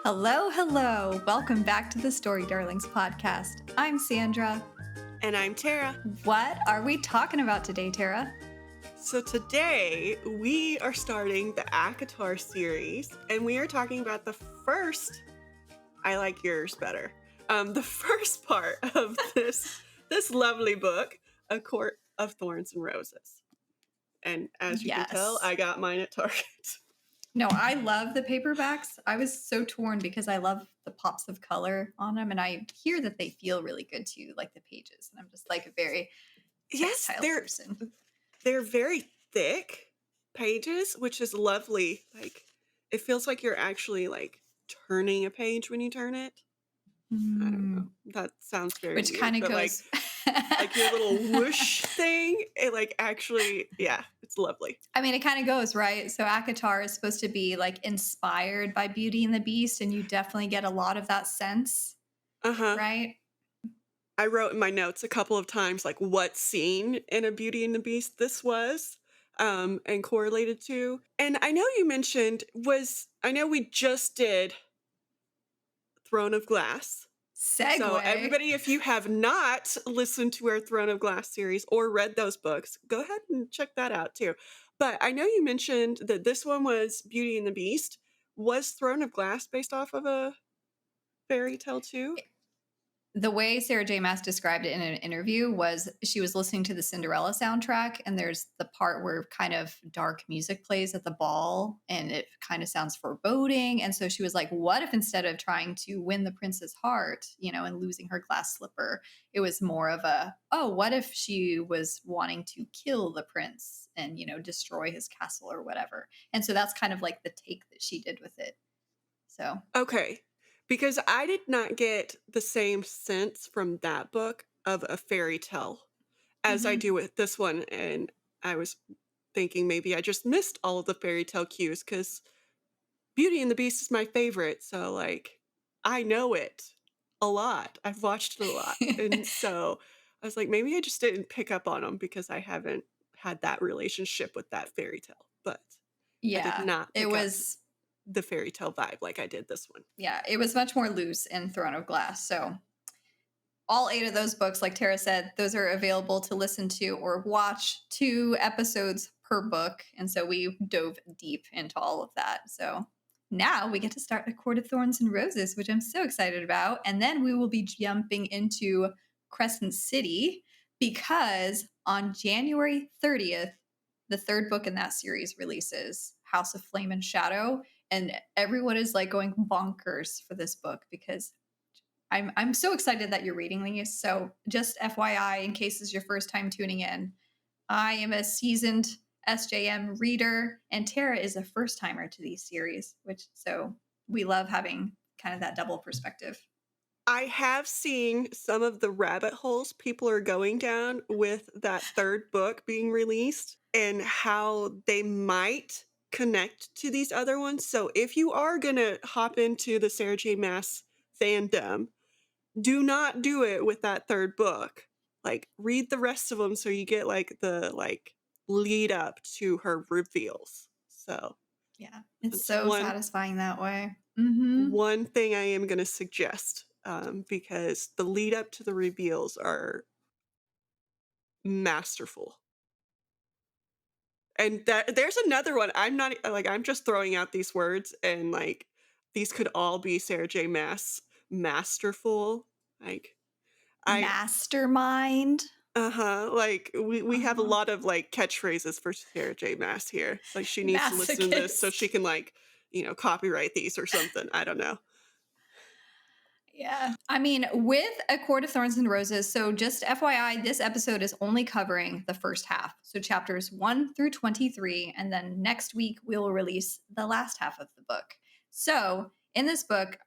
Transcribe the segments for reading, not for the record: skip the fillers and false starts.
Hello, hello. Welcome back to the Story Darlings podcast. I'm Sandra. And I'm Tera. What are we talking about today, Tera? So today we are starting the ACOTAR series, and we are talking about the first, I like yours better, the first part of this lovely book, A Court of Thorns and Roses. And as you can tell, I got mine at Target. No, I love the paperbacks. I was so torn because I love the pops of color on them, and I hear that they feel really good too, like the pages. And I'm just like a very textile person. They're very thick pages, which is lovely. Like, it feels like you're actually like turning a page when you turn it. I don't know. That sounds very Which kind of goes like your little whoosh thing. It like actually, yeah, it's lovely. I mean, it kind of goes, right? So ACOTAR is supposed to be like inspired by Beauty and the Beast, and you definitely get a lot of that sense. Right? I wrote in my notes a couple of times like what scene in a Beauty and the Beast this was and correlated to. And I know you mentioned I know we just did Throne of Glass. Segue. So everybody, if you have not listened to our Throne of Glass series or read those books, go ahead and check that out too. But I know you mentioned that this one was Beauty and the Beast. Was Throne of Glass based off of a fairy tale too? The way Sarah J Maas described it in an interview was she was listening to the Cinderella soundtrack, and there's the part where kind of dark music plays at the ball, and it kind of sounds foreboding. And so she was like, what if instead of trying to win the prince's heart, and losing her glass slipper, it was more of what if she was wanting to kill the prince and, destroy his castle or whatever. And so that's kind of like the take that she did with it. So. Okay. Because I did not get the same sense from that book of a fairy tale as I do with this one. And I was thinking maybe I just missed all of the fairy tale cues because Beauty and the Beast is my favorite. So, like, I know it a lot. I've watched it a lot. And so I was like, maybe I just didn't pick up on them because I haven't had that relationship with that fairy tale. But yeah, I did not pick up the fairy tale vibe like I did this one. Yeah, it was much more loose in Throne of Glass. So all 8 of those books, like Tera said, those are available to listen to or watch 2 episodes per book. And so we dove deep into all of that. So now we get to start A Court of Thorns and Roses, which I'm so excited about. And then we will be jumping into Crescent City because on January 30th, the 3rd book in that series releases, House of Flame and Shadow. And everyone is like going bonkers for this book because I'm so excited that you're reading these. So just FYI, in case it's your first time tuning in, I am a seasoned SJM reader, and Tera is a first timer to these series, so we love having kind of that double perspective. I have seen some of the rabbit holes people are going down with that 3rd book being released and how they might connect to these other ones. So if you are going to hop into the Sarah J Maas fandom, do not do it with that 3rd book. Like, read the rest of them so you get like the lead up to her reveals. So yeah, it's so satisfying that way. Mm-hmm. One thing I am going to suggest, because the lead up to the reveals are masterful. And there's another one. I'm just throwing out these words, and like these could all be Sarah J Maas masterful. Like, mastermind. Like we have a lot of like catchphrases for Sarah J Maas here. Like, she needs to listen to this so she can copyright these or something. I don't know. Yeah. I mean, with A Court of Thorns and Roses, so just FYI, this episode is only covering the first half. So chapters 1 through 23. And then next week, we'll release the last half of the book. So in this book,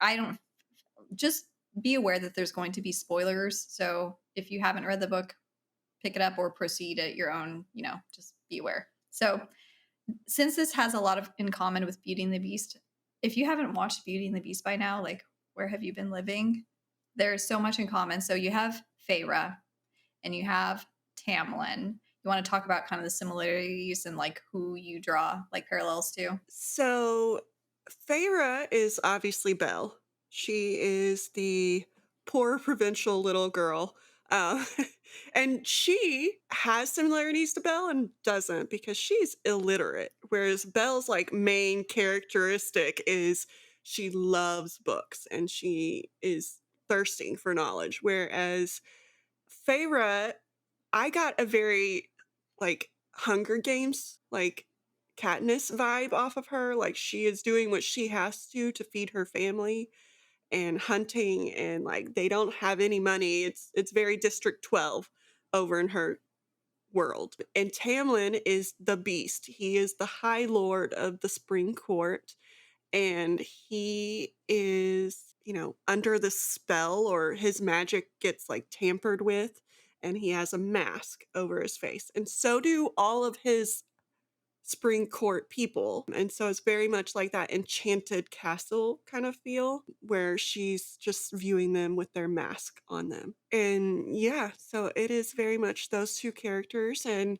just be aware that there's going to be spoilers. So if you haven't read the book, pick it up or proceed at your own, just be aware. So since this has a lot in common with Beauty and the Beast, if you haven't watched Beauty and the Beast by now, like, where have you been living? There's so much in common. So you have Feyre and you have Tamlin. You want to talk about kind of the similarities and like who you draw like parallels to? So Feyre is obviously Belle. She is the poor provincial little girl. Uh, and she has similarities to Belle and doesn't because she's illiterate. Whereas Belle's like main characteristic is she loves books and she is thirsting for knowledge. Whereas Feyre, I got a very like Hunger Games, like Katniss vibe off of her. Like she is doing what she has to feed her family and hunting, and like they don't have any money. It's very District 12 over in her world. And Tamlin is the beast. He is the High Lord of the Spring Court, and he is, under the spell, or his magic gets like tampered with, and he has a mask over his face. And so do all of his Spring Court people. And so it's very much like that enchanted castle kind of feel where she's just viewing them with their mask on them. And yeah, so it is very much those two characters. And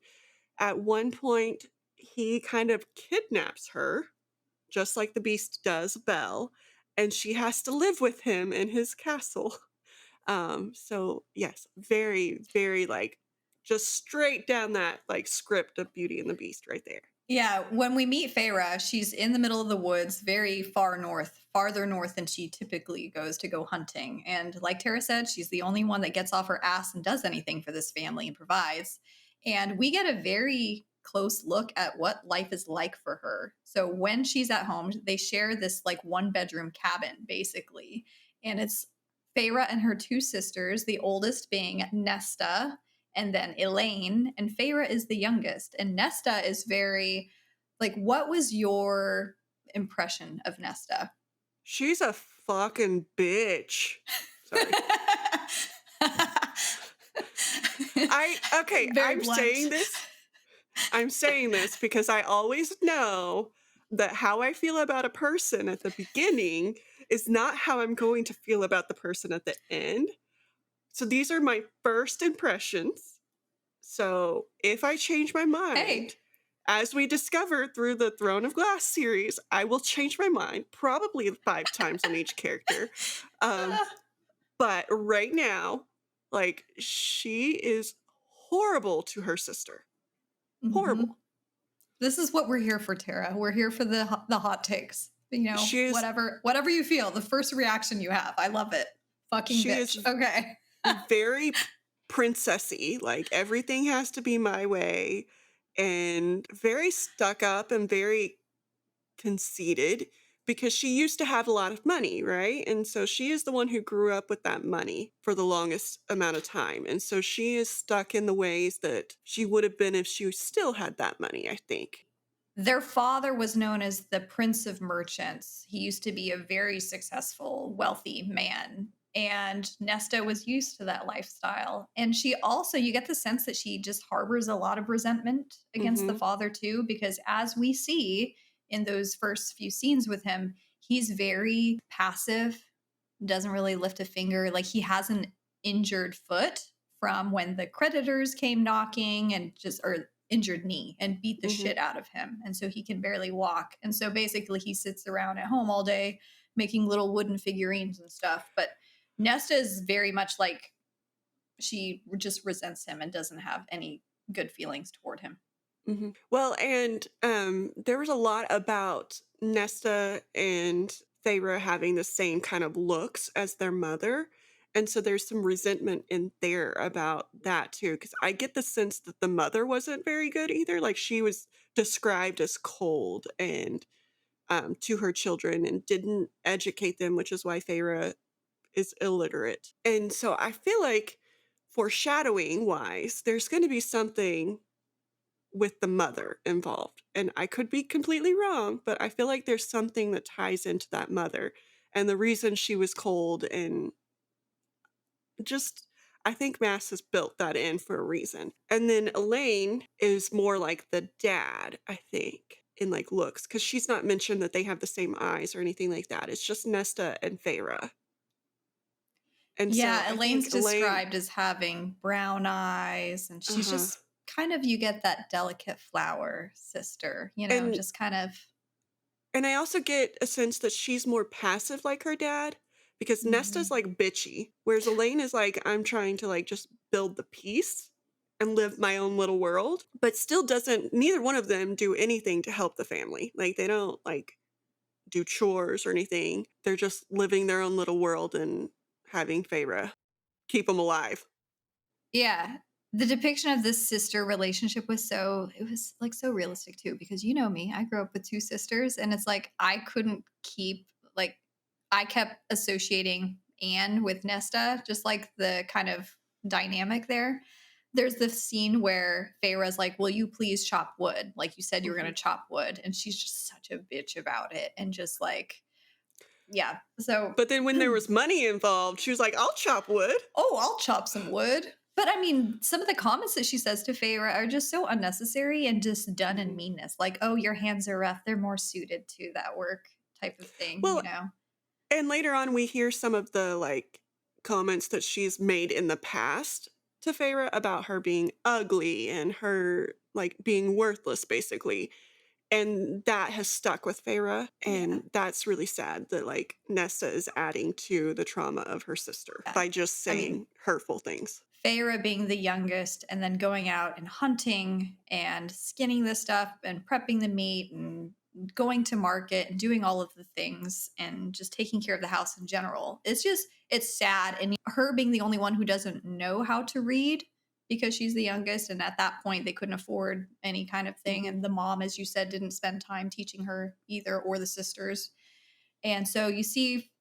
at one point, he kind of kidnaps her just like the beast does Belle, and she has to live with him in his castle. So yes, very, very like just straight down that like script of Beauty and the Beast right there. Yeah, when we meet Feyre, she's in the middle of the woods, very far north, farther north than she typically goes to go hunting. And like Tara said, she's the only one that gets off her ass and does anything for this family and provides. And we get a very close look at what life is like for her. So when she's at home, they share this like one bedroom cabin, basically. And it's Feyre and her two sisters, the oldest being Nesta, and then Elaine, and Feyre is the youngest. And Nesta is very like, what was your impression of Nesta? She's a fucking bitch. Sorry. Very I'm blunt. saying this. I'm saying this because I always know that how I feel about a person at the beginning is not how I'm going to feel about the person at the end. So these are my first impressions. So if I change my mind, Hey. as we discovered through the Throne of Glass series, I will change my mind probably 5 times on each character. But right now, like, she is horrible to her sister. Horrible. This is what we're here for, Tara. We're here for the hot takes. She is whatever you feel, the first reaction you have. I love it. Fucking She bitch. is Okay. very princessy. Like everything has to be my way, and very stuck up and very conceited because she used to have a lot of money, right? And so she is the one who grew up with that money for the longest amount of time. And so she is stuck in the ways that she would have been if she still had that money, I think. Their father was known as the Prince of Merchants. He used to be a very successful, wealthy man. And Nesta was used to that lifestyle. And she also, you get the sense that she just harbors a lot of resentment against the Mhm. father, too, because as we see in those first few scenes with him, he's very passive, doesn't really lift a finger. Like he has an injured foot from when the creditors came knocking or injured knee and beat the Mhm. shit out of him. And so he can barely walk. And so basically he sits around at home all day making little wooden figurines and stuff. But Nesta is very much like she just resents him and doesn't have any good feelings toward him. Mhm. Well, and there was a lot about Nesta and Thera having the same kind of looks as their mother. And so there's some resentment in there about that too. Because I get the sense that the mother wasn't very good either. Like she was described as cold and to her children and didn't educate them, which is why Thera is illiterate. And so I feel like foreshadowing wise, there's going to be something with the mother involved. And I could be completely wrong, but I feel like there's something that ties into that mother and the reason she was cold, and just I think Mass has built that in for a reason. And then Elaine is more like the dad, I think, in like looks, because she's not mentioned that they have the same eyes or anything like that. It's just Nesta and Feyre. And so Yeah, I Elaine's think Elaine, described as having brown eyes, and she's uh-huh. just kind of, you get that delicate flower sister, And just kind of. And I also get a sense that she's more passive like her dad because Nesta's Mhm. like bitchy, whereas Elaine is like, I'm trying to like just build the peace and live my own little world, but still doesn't, neither one of them do anything to help the family. Like they don't like do chores or anything. They're just living their own little world and having Feyre keep them alive. Yeah. The depiction of this sister relationship was it was like so realistic too, because you know me, I grew up with two sisters, and it's like I couldn't keep, like, I kept associating Anne with Nesta, just like the kind of dynamic there. There's this scene where Feyre's like, "Will you please chop wood? Like you said you were going Mhm. to chop wood." And she's just such a bitch about it. And just like, yeah. So But then when there was money involved, she was like, I'll chop wood. oh, I'll chop some wood. But I mean, some of the comments that she says to Feyre are just so unnecessary and just done in Mhm. meanness. Like, oh, your hands are rough. They're more suited to that work type of thing, you Well, know? and later on, we hear some of the like comments that she's made in the past to Feyre about her being ugly and her like being worthless, basically. And that has stuck with Feyre. Yeah. And that's really sad that like Nesta is adding to the trauma of her sister Yeah. by just I mean, saying hurtful things. Feyre being the youngest and then going out and hunting and skinning the stuff and prepping the meat and going to market and doing all of the things and just taking care of the house in general. It's sad. And her being the only one who doesn't know how to read because she's the youngest. And at that point, they couldn't afford any kind of thing. Mhm. And the mom, as you said, didn't spend time teaching her either, or the sisters. And so you see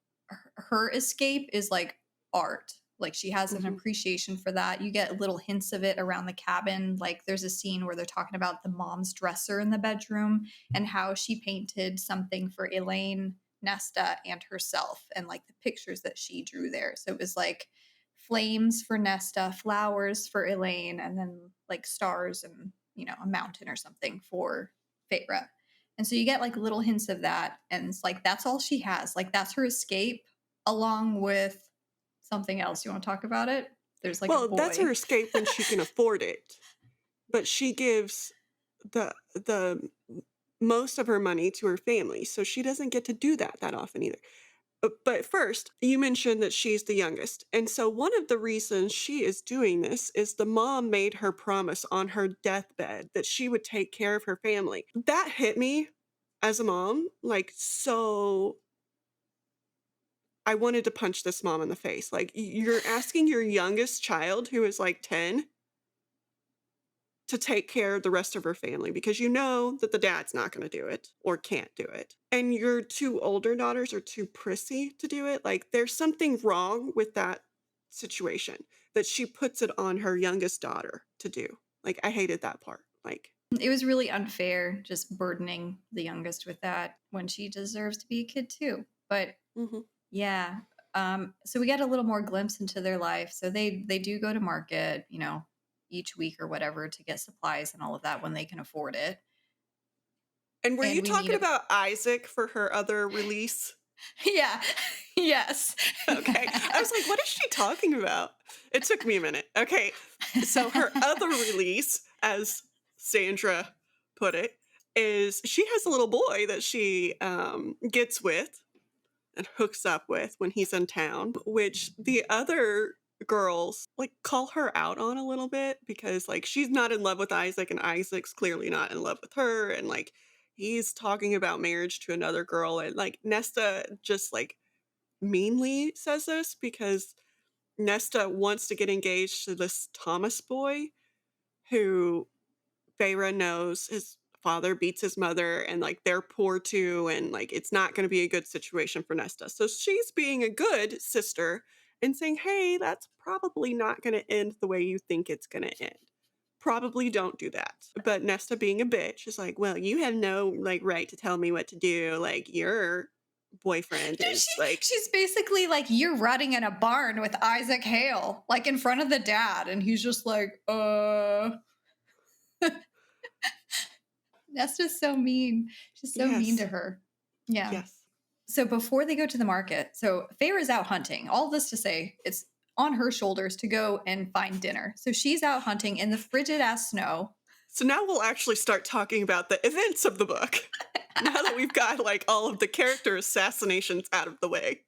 her escape is like art. Like she has an Mhm. appreciation for that. You get little hints of it around the cabin. Like there's a scene where they're talking about the mom's dresser in the bedroom and how she painted something for Elaine, Nesta, and herself, and like the pictures that she drew there. So it was like flames for Nesta, flowers for Elaine, and then like stars and, a mountain or something for Feyre. And so you get like little hints of that. And it's like, that's all she has. Like, that's her escape, along with something else. You want to talk about it? There's like a Well, that's her boy. escape when she can afford it. But she gives the most of her money to her family, so she doesn't get to do that often either. But first, you mentioned that she's the youngest, and so one of the reasons she is doing this is the mom made her promise on her deathbed that she would take care of her family. That hit me as a mom, like, so I wanted to punch this mom in the face. Like, you're asking your youngest child, who is, like, 10, to take care of the rest of her family because you know that the dad's not going to do it or can't do it. And your two older daughters are too prissy to do it. Like there's something wrong with that situation that she puts it on her youngest daughter to do. Like I hated that part. Like, It was really unfair just burdening the youngest with that when she deserves to be a kid too. But mhm. yeah. So we get a little more glimpse into their life. So they do go to market, each week or whatever, to get supplies and all of that when they can afford it. And were you And we meet talking a about Isaac for her other release? yeah. Yes. Okay. I was like, what is she talking about? It took me a minute. Okay. So her other release, as Sandra put it, is she has a little boy that she gets with and hooks up with when he's in town, which the other girls like call her out on a little bit because like she's not in love with Isaac and Isaac's clearly not in love with her and like he's talking about marriage to another girl and like Nesta just like meanly says this because Nesta wants to get engaged to this Thomas boy who Feyre knows his father beats his mother and like they're poor too and like it's not going to be a good situation for Nesta. So she's being a good sister and saying, "Hey, that's probably not going to end the way you think it's going to end. Probably don't do that." But Nesta being a bitch is like, "Well, you have no like right to tell me what to do. Like your boyfriend Dude, is like." she's basically like, you're rotting in a barn with Isaac Hale, like in front of the dad, and he's just like, Nesta's so mean. She's so mean to Yes. her. Yeah. Yes. So before they go to the market, so Feyre's out hunting. All this to say, it's on her shoulders to go and find dinner. So she's out hunting in the frigid ass snow. So now we'll actually start talking about the events of the book. Now that we've got like all of the character assassinations out of the way.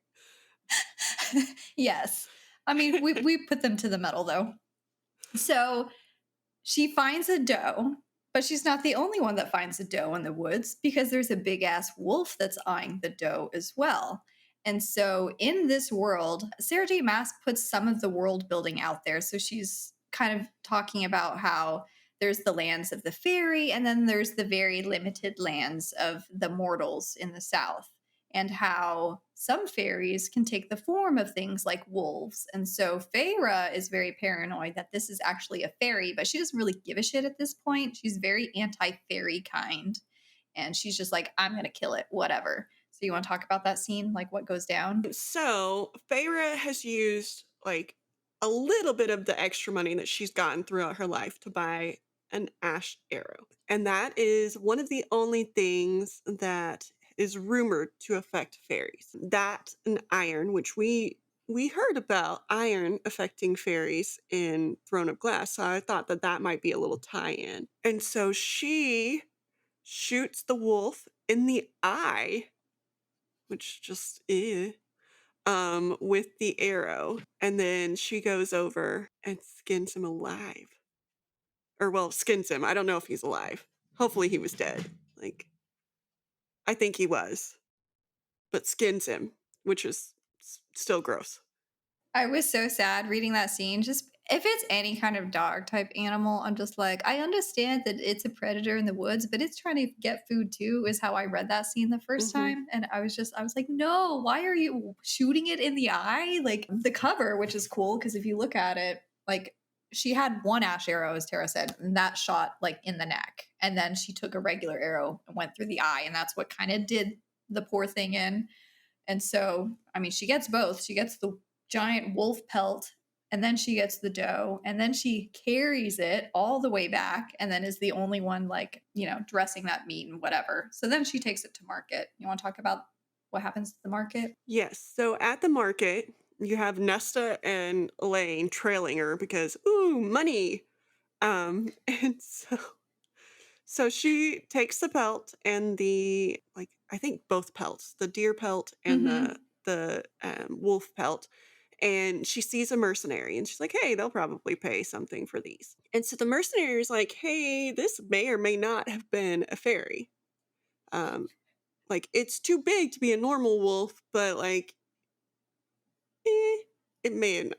Yes. I mean, we put them to the metal though. So she finds a doe, but she's not the only one that finds a doe in the woods because there's a big ass wolf that's eyeing the doe as well. And so in this world, Sarah J. Maas puts some of the world building out there. So she's kind of talking about how there's the lands of the fairy, and then there's the very limited lands of the mortals in the south, and how some fairies can take the form of things like wolves. And so Feyre is very paranoid that this is actually a fairy, but she doesn't really give a shit at this point. She's very anti-fairy kind. And she's just like, I'm going to kill it, whatever. So you want to talk about that scene, like what goes down? So Feyre has used like a little bit of the extra money that she's gotten throughout her life to buy an ash arrow. And that is one of the only things that is rumored to affect fairies. That and iron, which we heard about iron affecting fairies in Throne of Glass. So I thought that that might be a little tie-in. And so she shoots the wolf in the eye, which just with the arrow, and then she goes over and skins him alive. Or well, skins him. I don't know if he's alive. Hopefully he was dead. Like I think he was. But skins him, which is still gross. I was so sad reading that scene. Just if it's any kind of dog type animal, I'm just like, I understand that it's a predator in the woods, but it's trying to get food too, is how I read that scene the first Mhm. time. And I was like, no, why are you shooting it in the eye? Like the cover, which is cool, because if you look at it, like she had one ash arrow, as Tara said, and that shot like in the neck. And then she took a regular arrow and went through the eye, and that's what kind of did the poor thing in. And so, I mean, she gets both. She gets the giant wolf pelt, and then she gets the doe, and then she carries it all the way back, and then is the only one, like, dressing that meat and whatever. So then she takes it to market. You want to talk about what happens at the market? Yes. So at the market, you have Nesta and Elaine trailing her because ooh, money. And so she takes the pelt and the like I think both pelts, the deer pelt and Mm-hmm. the wolf pelt, and she sees a mercenary and she's like, "Hey, they'll probably pay something for these." And so the mercenary is like, "Hey, this may or may not have been a fairy. Um, like it's too big to be a normal wolf, but like, it may have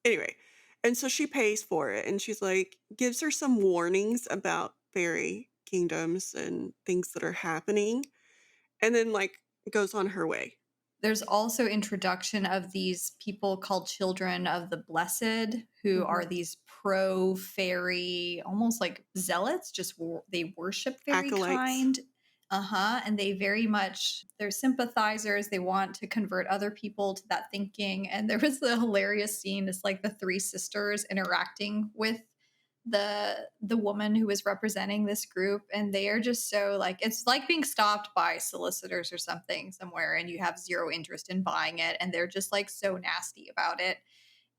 anyway." And so she pays for it and she's like, gives her some warnings about fairy kingdoms and things that are happening, and then like goes on her way. There's also introduction of these people called Children of the Blessed, who Hmm. are these pro fairy, almost like zealots. Just they worship fairy Acolytes. kind. And they very much, they're sympathizers. They want to convert other people to that thinking. And there was a hilarious scene. It's like the three sisters interacting with the woman who was representing this group, and they are just so like, it's like being stopped by solicitors or something somewhere, and you have zero interest in buying it, and they're just like so nasty about it.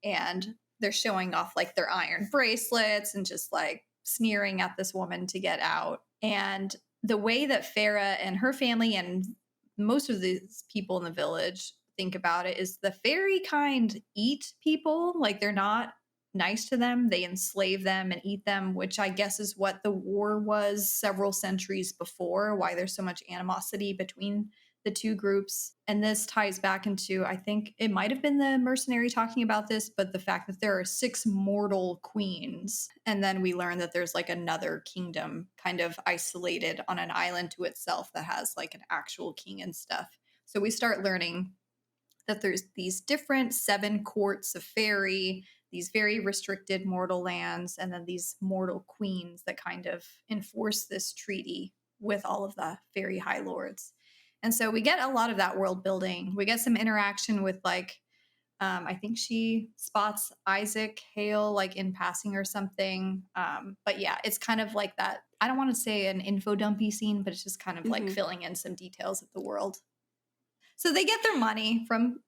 And they're showing off like their iron bracelets and just like sneering at this woman to get out. And the way that Farah and her family and most of these people in the village think about it is the fairy kind eat people. Like they're not nice to them. They enslave them and eat them, which I guess is what the war was several centuries before, why there's so much animosity between the two groups. And this ties back into, I think it might have been the mercenary talking about this, but the fact that there are 6 mortal queens. And then we learn that there's like another kingdom kind of isolated on an island to itself that has like an actual king and stuff. So we start learning that there's these different 7 courts of fairy, these very restricted mortal lands, and then these mortal queens that kind of enforce this treaty with all of the fairy high lords. And so we get a lot of that world building. We get some interaction with like, I think she spots Isaac Hale like in passing or something. But yeah, it's kind of like that. I don't want to say an info dumpy scene, but it's just kind of like Hmm. filling in some details of the world. So they get their money from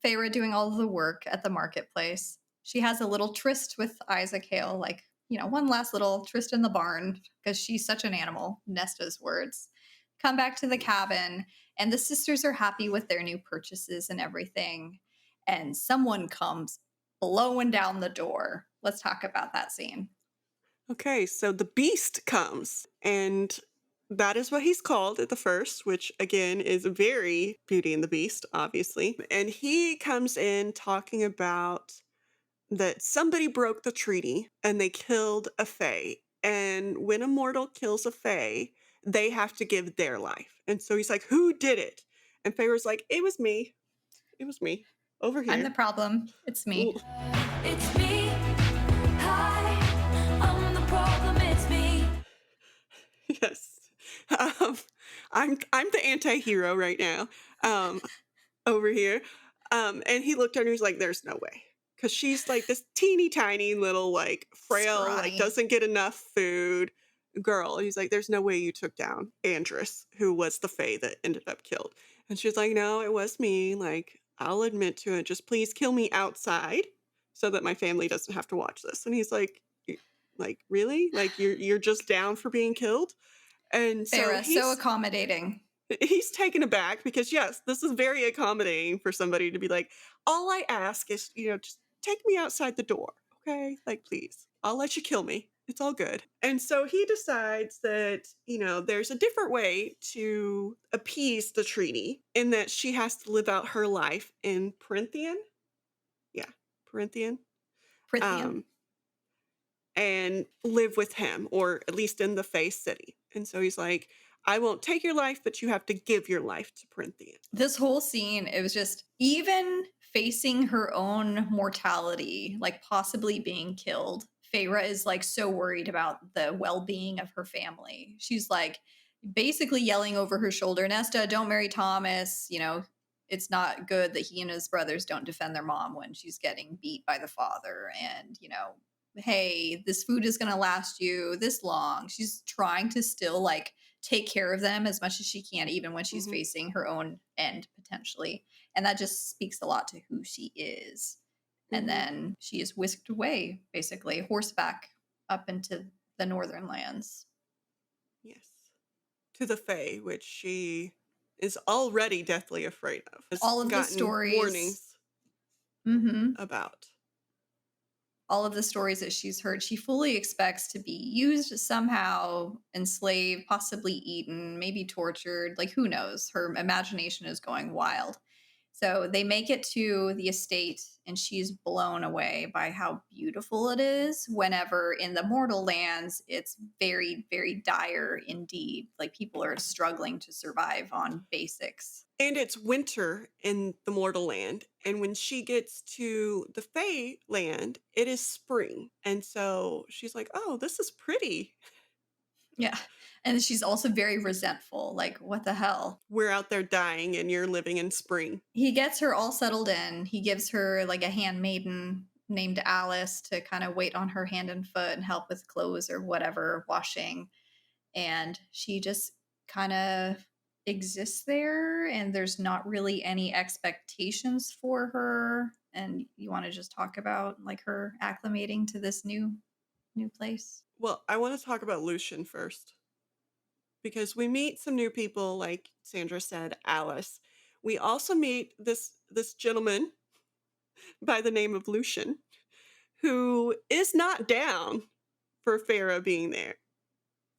Feyre doing all of the work at the marketplace. She has a little tryst with Isaac Hale, like, one last little tryst in the barn because she's such an animal, Nesta's words. come back to the cabin, and the sisters are happy with their new purchases and everything. And someone comes blowing down the door. Let's talk about that scene. Okay, so the beast comes, and that is what he's called at the first, which again is very Beauty and the Beast, obviously. And he comes in talking about that somebody broke the treaty and they killed a fae. And when a mortal kills a fae, they have to give their life. And so he's like, "Who did it?" And Feyre's like, "It was me. It was me over I'm the here." problem. It's me. It's me. Hi, I'm the problem. It's me. Yes. Um, I'm the anti-hero right now. Over here. And he looked at her and he's like, "There's no way." Because she's like this teeny tiny little, like, frail, like, Scrawny. doesn't get enough food girl. He's like, "There's no way you took down Andress, who was the fae that ended up killed." And she's like, "No, it was me. Like, I'll admit to it. Just please kill me outside so that my family doesn't have to watch this." And he's like, like, really? Like, you're just down for being killed?" And so Feyre, so accommodating. he's taken aback because, yes, this is very accommodating for somebody to be like, "All I ask is, just take me outside the door, okay? Like, please, I'll let you kill me. It's all good." And so he decides that, there's a different way to appease the treaty in that she has to live out her life in Prythian. Yeah, Prythian. Prythian. Um, and live with him, or at least in the Fey City. And so he's like, "I won't take your life, but you have to give your life to Prythian." This whole scene, it was just even facing her own mortality, like possibly being killed. Feyre is like so worried about the well-being of her family. She's like basically yelling over her shoulder, "Nesta, don't marry Thomas. It's not good that he and his brothers don't defend their mom when she's getting beat by the father. And, hey, this food is going to last you this long." She's trying to still like take care of them as much as she can, even when she's Mhm. facing her own end potentially. And that just speaks a lot to who she is. And Mhm. then she is whisked away, basically, horseback up into the northern lands. Yes. To the Fae, which she is already deathly afraid of. Has All of the gotten stories. warnings Mhm. about. All of the stories that she's heard, she fully expects to be used somehow, enslaved, possibly eaten, maybe tortured. Like, who knows? Her imagination is going wild. So they make it to the estate, and she's blown away by how beautiful it is. Whenever in the mortal lands, it's very, very dire indeed. Like, people are struggling to survive on basics. And it's winter in the mortal land. And when she gets to the Fae land, it is spring. And so she's like, "Oh, this is pretty. Yeah. And she's also very resentful. Like, what the hell? We're out there dying and you're living in spring." He gets her all settled in. He gives her like a handmaiden named Alice to kind of wait on her hand and foot and help with clothes or whatever, washing. And she just kind of exists there, and there's not really any expectations for her. And you want to just talk about like her acclimating to this new place? Well, I want to talk about Lucian first, because we meet some new people, like Sandra said, Alice. We also meet this gentleman by the name of Lucian, who is not down for Feyre being there.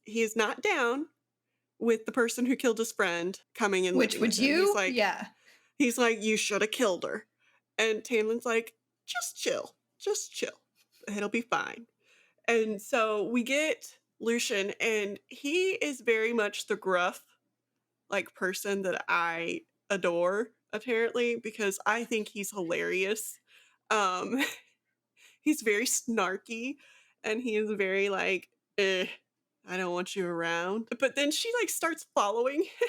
He is not down with the person who killed his friend coming and Which living would with him. you? Yeah. He's like, "You should have killed her." And Tamlin's like, "Just chill. Just chill. It'll be fine." And so we get Lucian, and he is very much the gruff, like, person that I adore, apparently, because I think he's hilarious. Um, he's very snarky, and he is very like, "I don't want you around." But then she like starts following him,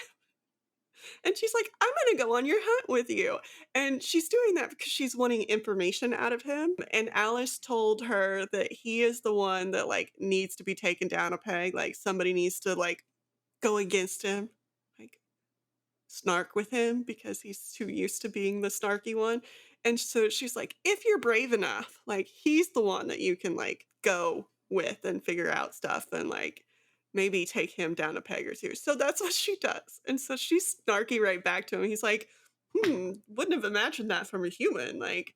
and she's like, "I'm gonna go on your hunt with you." And she's doing that because she's wanting information out of him. And Alice told her that he is the one that like needs to be taken down a peg. Like, somebody needs to like go against him, like snark with him, because he's too used to being the snarky one. And so she's like, "If you're brave enough, like, he's the one that you can like go with and figure out stuff and like maybe take him down a peg or two. So that's what she does. And so she's snarky right back to him. He's like, wouldn't have imagined that from a human. Like,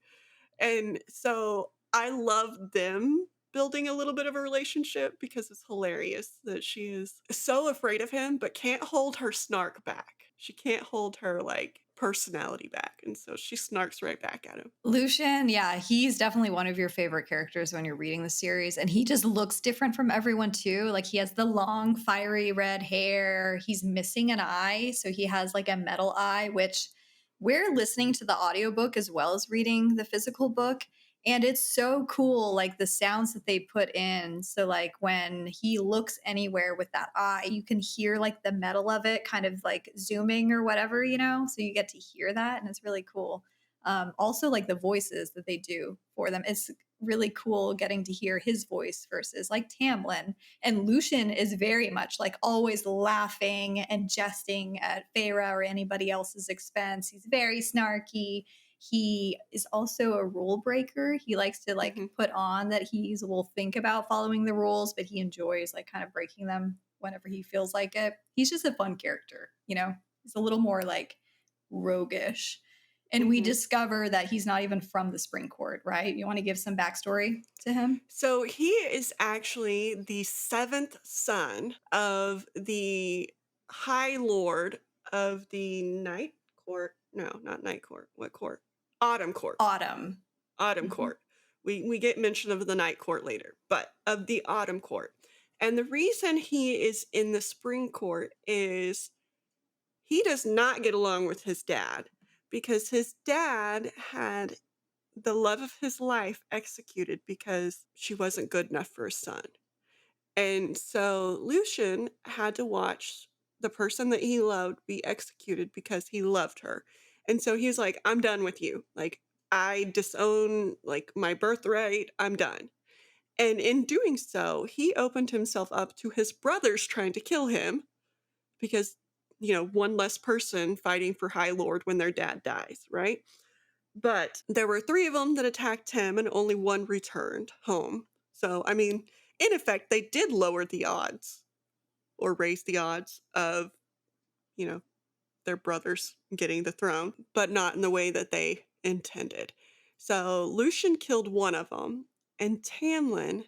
and so I love them building a little bit of a relationship because it's hilarious that she is so afraid of him, but can't hold her snark back. She can't hold her like personality back. And so she snarks right back at him. Lucian, yeah, he's definitely one of your favorite characters when you're reading the series. And he just looks different from everyone, too. Like, he has the long, fiery red hair. He's missing an eye. So he has like a metal eye, which we're listening to the audiobook as well as reading the physical book. And it's so cool, like the sounds that they put in. So, like, when he looks anywhere with that eye, you can hear like the metal of it kind of like zooming or whatever, you know? So you get to hear that. And it's really cool. Also, like the voices that they do for them. It's really cool getting to hear his voice versus like Tamlin. And Lucian is very much like always laughing and jesting at Feyre or anybody else's expense. He's very snarky. He is also a rule breaker. He likes to like put on that will think about following the rules, but he enjoys like kind of breaking them whenever he feels like it. He's just a fun character, you know? He's a little more like roguish. And we discover that he's not even from the Spring Court, right? You want to give some backstory to him? So he is actually the 7th son of the High Lord of the Night Court. No, not Night Court. What court? Autumn Court. Autumn. Court. We get mention of the Night Court later, but of the Autumn Court. And the reason he is in the Spring Court is he does not get along with his dad because his dad had the love of his life executed because she wasn't good enough for his son. And so Lucian had to watch the person that he loved be executed because he loved her. And so he's like, I'm done with you. Like, I disown like my birthright. I'm done. And in doing so, he opened himself up to his brothers trying to kill him because, you know, one less person fighting for High Lord when their dad dies, right? But there were 3 of them that attacked him and only 1 returned home. So, I mean, in effect, they did lower the odds or raise the odds of, you know, their brothers getting the throne, but not in the way that they intended. So Lucian killed one of them and Tamlin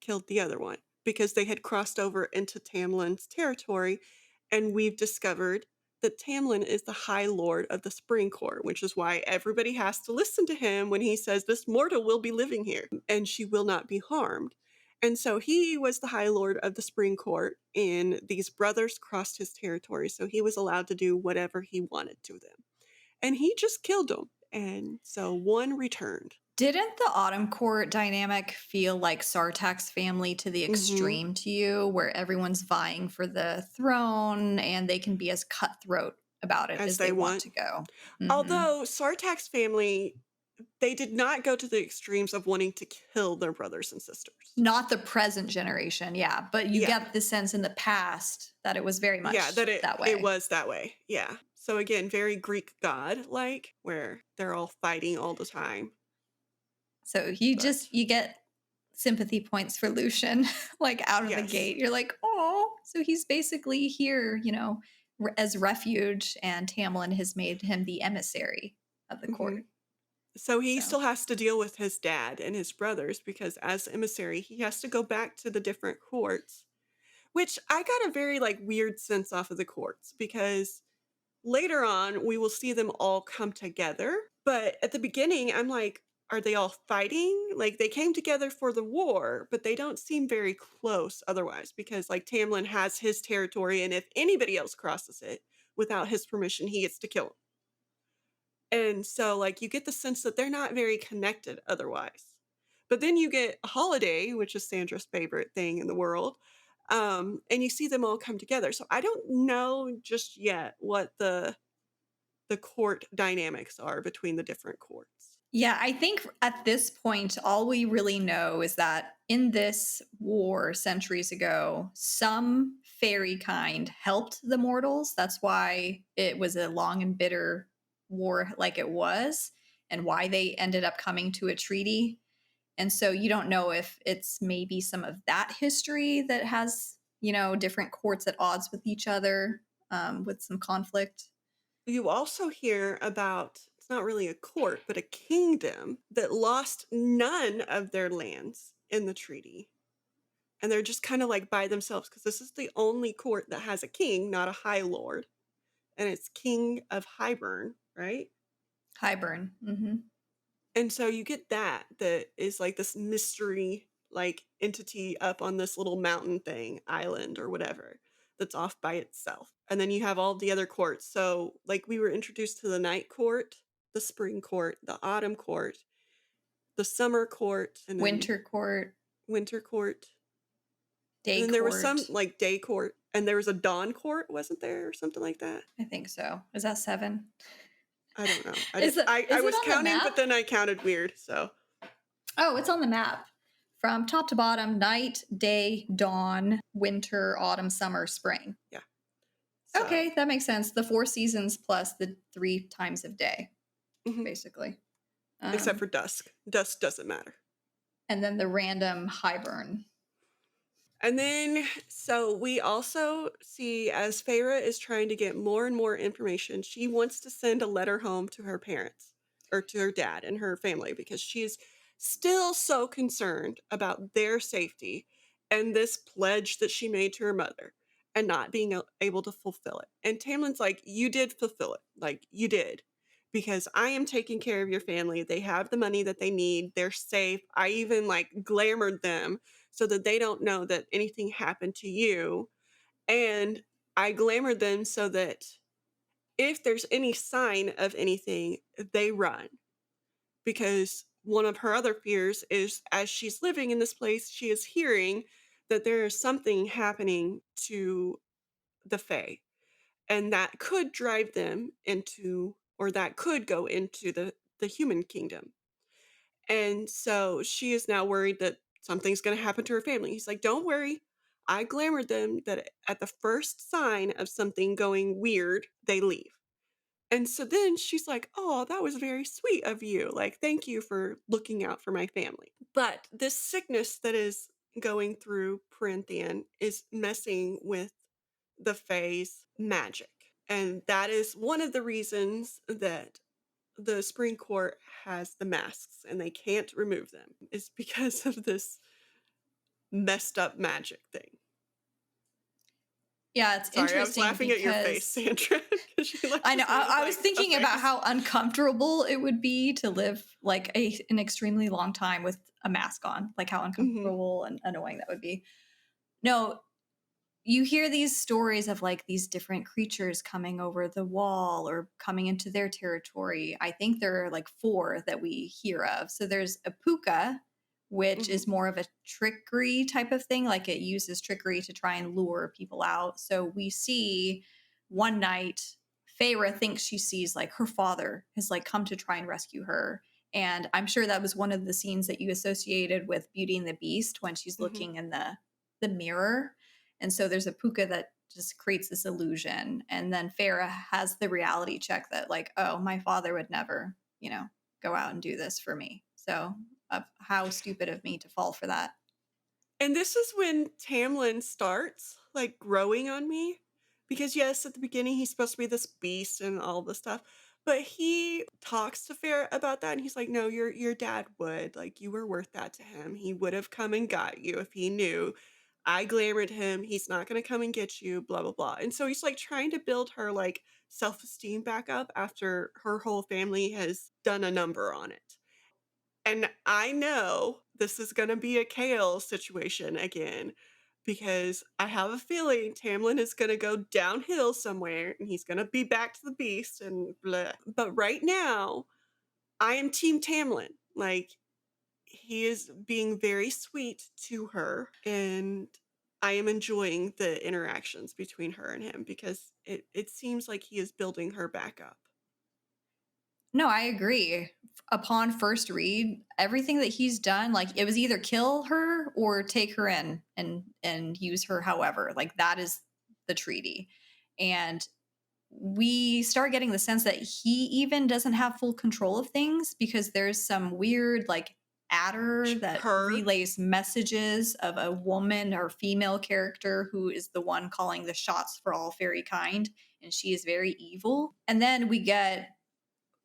killed the other one because they had crossed over into Tamlin's territory. And we've discovered that Tamlin is the High Lord of the Spring Court, which is why everybody has to listen to him when he says this mortal will be living here and she will not be harmed. And so he was the High Lord of the Spring Court, and these brothers crossed his territory, so he was allowed to do whatever he wanted to them. And he just killed them, and so 1 returned. Didn't the Autumn Court dynamic feel like Sartak's family to the extreme to you, where everyone's vying for the throne and they can be as cutthroat about it as they want to go? Although Sartak's family, they did not go to the extremes of wanting to kill their brothers and sisters. Not the present generation, yeah. But you get the sense in the past that it was very much that way. It was that way, yeah. So again, very Greek god-like, where they're all fighting all the time. So you get sympathy points for Lucian, like out of the gate. You're like, oh, so he's basically here, you know, as refuge, and Tamlin has made him the emissary of the court. So he still has to deal with his dad and his brothers because as emissary, he has to go back to the different courts, which I got a very like weird sense off of the courts because later on we will see them all come together. But at the beginning, I'm like, are they all fighting? Like they came together for the war, but they don't seem very close otherwise because like Tamlin has his territory and if anybody else crosses it without his permission, he gets to kill him. And so, like, you get the sense that they're not very connected otherwise. But then you get a holiday, which is Sandra's favorite thing in the world, and you see them all come together. So I don't know just yet what the court dynamics are between the different courts. Yeah, I think at this point, all we really know is that in this war centuries ago, some fairy kind helped the mortals. That's why it was a long and bitter war like it was, and why they ended up coming to a treaty. And so you don't know if it's maybe some of that history that has different courts at odds with each other, with some conflict. You also hear about, it's not really a court, but a kingdom that lost none of their lands in the treaty. And they're just kind of like by themselves because this is the only court that has a king, not a high lord. And it's King of Hybern, right? Highburn. And so you get that is like this mystery like entity up on this little mountain thing, island or whatever, that's off by itself. And then you have all the other courts. So like we were introduced to the night court, the spring court, the autumn court, the summer court, and then Winter court, winter court. day And then there was some court. like day court, and there was a dawn court, wasn't there, or something like that? I think so. Is that 7? I don't know. Is it I was on the counting, map? but then I counted weird. So Oh, it's on the map. From top to bottom, night, day, dawn, winter, autumn, summer, spring. so, Okay, that makes sense. The 4 seasons plus the 3 times of day, mhm. basically. Except for dusk. Dusk doesn't matter. And then the random Highburn. And then, so we also see as Feyre is trying to get more and more information, she wants to send a letter home to her parents or to her dad and her family because she's still so concerned about their safety and this pledge that she made to her mother and not being able to fulfill it. And Tamlin's like, you did fulfill it. Like, you did. Because I am taking care of your family. They have the money that they need. They're safe. I even like glamored them so that they don't know that anything happened to you. And I glamored them so that if there's any sign of anything, they run. Because one of her other fears is as she's living in this place, she is hearing that there is something happening to the Fae. And that could drive them into, or that could go into the human kingdom. And so she is now worried that something's going to happen to her family. He's like, don't worry. I glamored them that at the first sign of something going weird, they leave. And so then she's like, oh, that was very sweet of you. Like, thank you for looking out for my family. But this sickness that is going through Prythian is messing with the Fae's magic. And that is one of the reasons that the Spring Court has the masks and they can't remove them, is because of this messed up magic thing. Yeah, it's Sorry, I was interesting laughing at your face, Sandra. 'cause you I know. just I made, was like, a thinking about face. how uncomfortable it would be to live like an extremely long time with a mask on, like how uncomfortable and annoying that would be. No, you hear these stories of like these different creatures coming over the wall or coming into their territory. I think there are like 4 that we hear of. So there's a puka, which is more of a trickery type of thing. Like it uses trickery to try and lure people out. So we see one night, Feyre thinks she sees like her father has like come to try and rescue her. And I'm sure that was one of the scenes that you associated with Beauty and the Beast when she's looking in the mirror. And so there's a puka that just creates this illusion. And then Feyre has the reality check that like, oh, my father would never, go out and do this for me. So how stupid of me to fall for that. And this is when Tamlin starts like growing on me. Because yes, at the beginning he's supposed to be this beast and all this stuff. But he talks to Feyre about that and he's like, no, your dad would. Like you were worth that to him. He would have come and got you if he knew. I glamored him. He's not gonna come and get you, blah, blah, blah. And so he's like trying to build her like self-esteem back up after her whole family has done a number on it. And I know this is going to be a Kale situation again because I have a feeling Tamlin is going to go downhill somewhere and he's going to be back to the beast and blah. But right now, I am Team Tamlin. Like, he is being very sweet to her and I am enjoying the interactions between her and him because it seems like he is building her back up. No, I agree. Upon first read, everything that he's done, like it was either kill her or take her in and use her however. Like that is the treaty. And we start getting the sense that he even doesn't have full control of things because there's some weird like adder that Her. relays messages of a woman or female character who is the one calling the shots for all fairy kind, and she is very evil. And then we get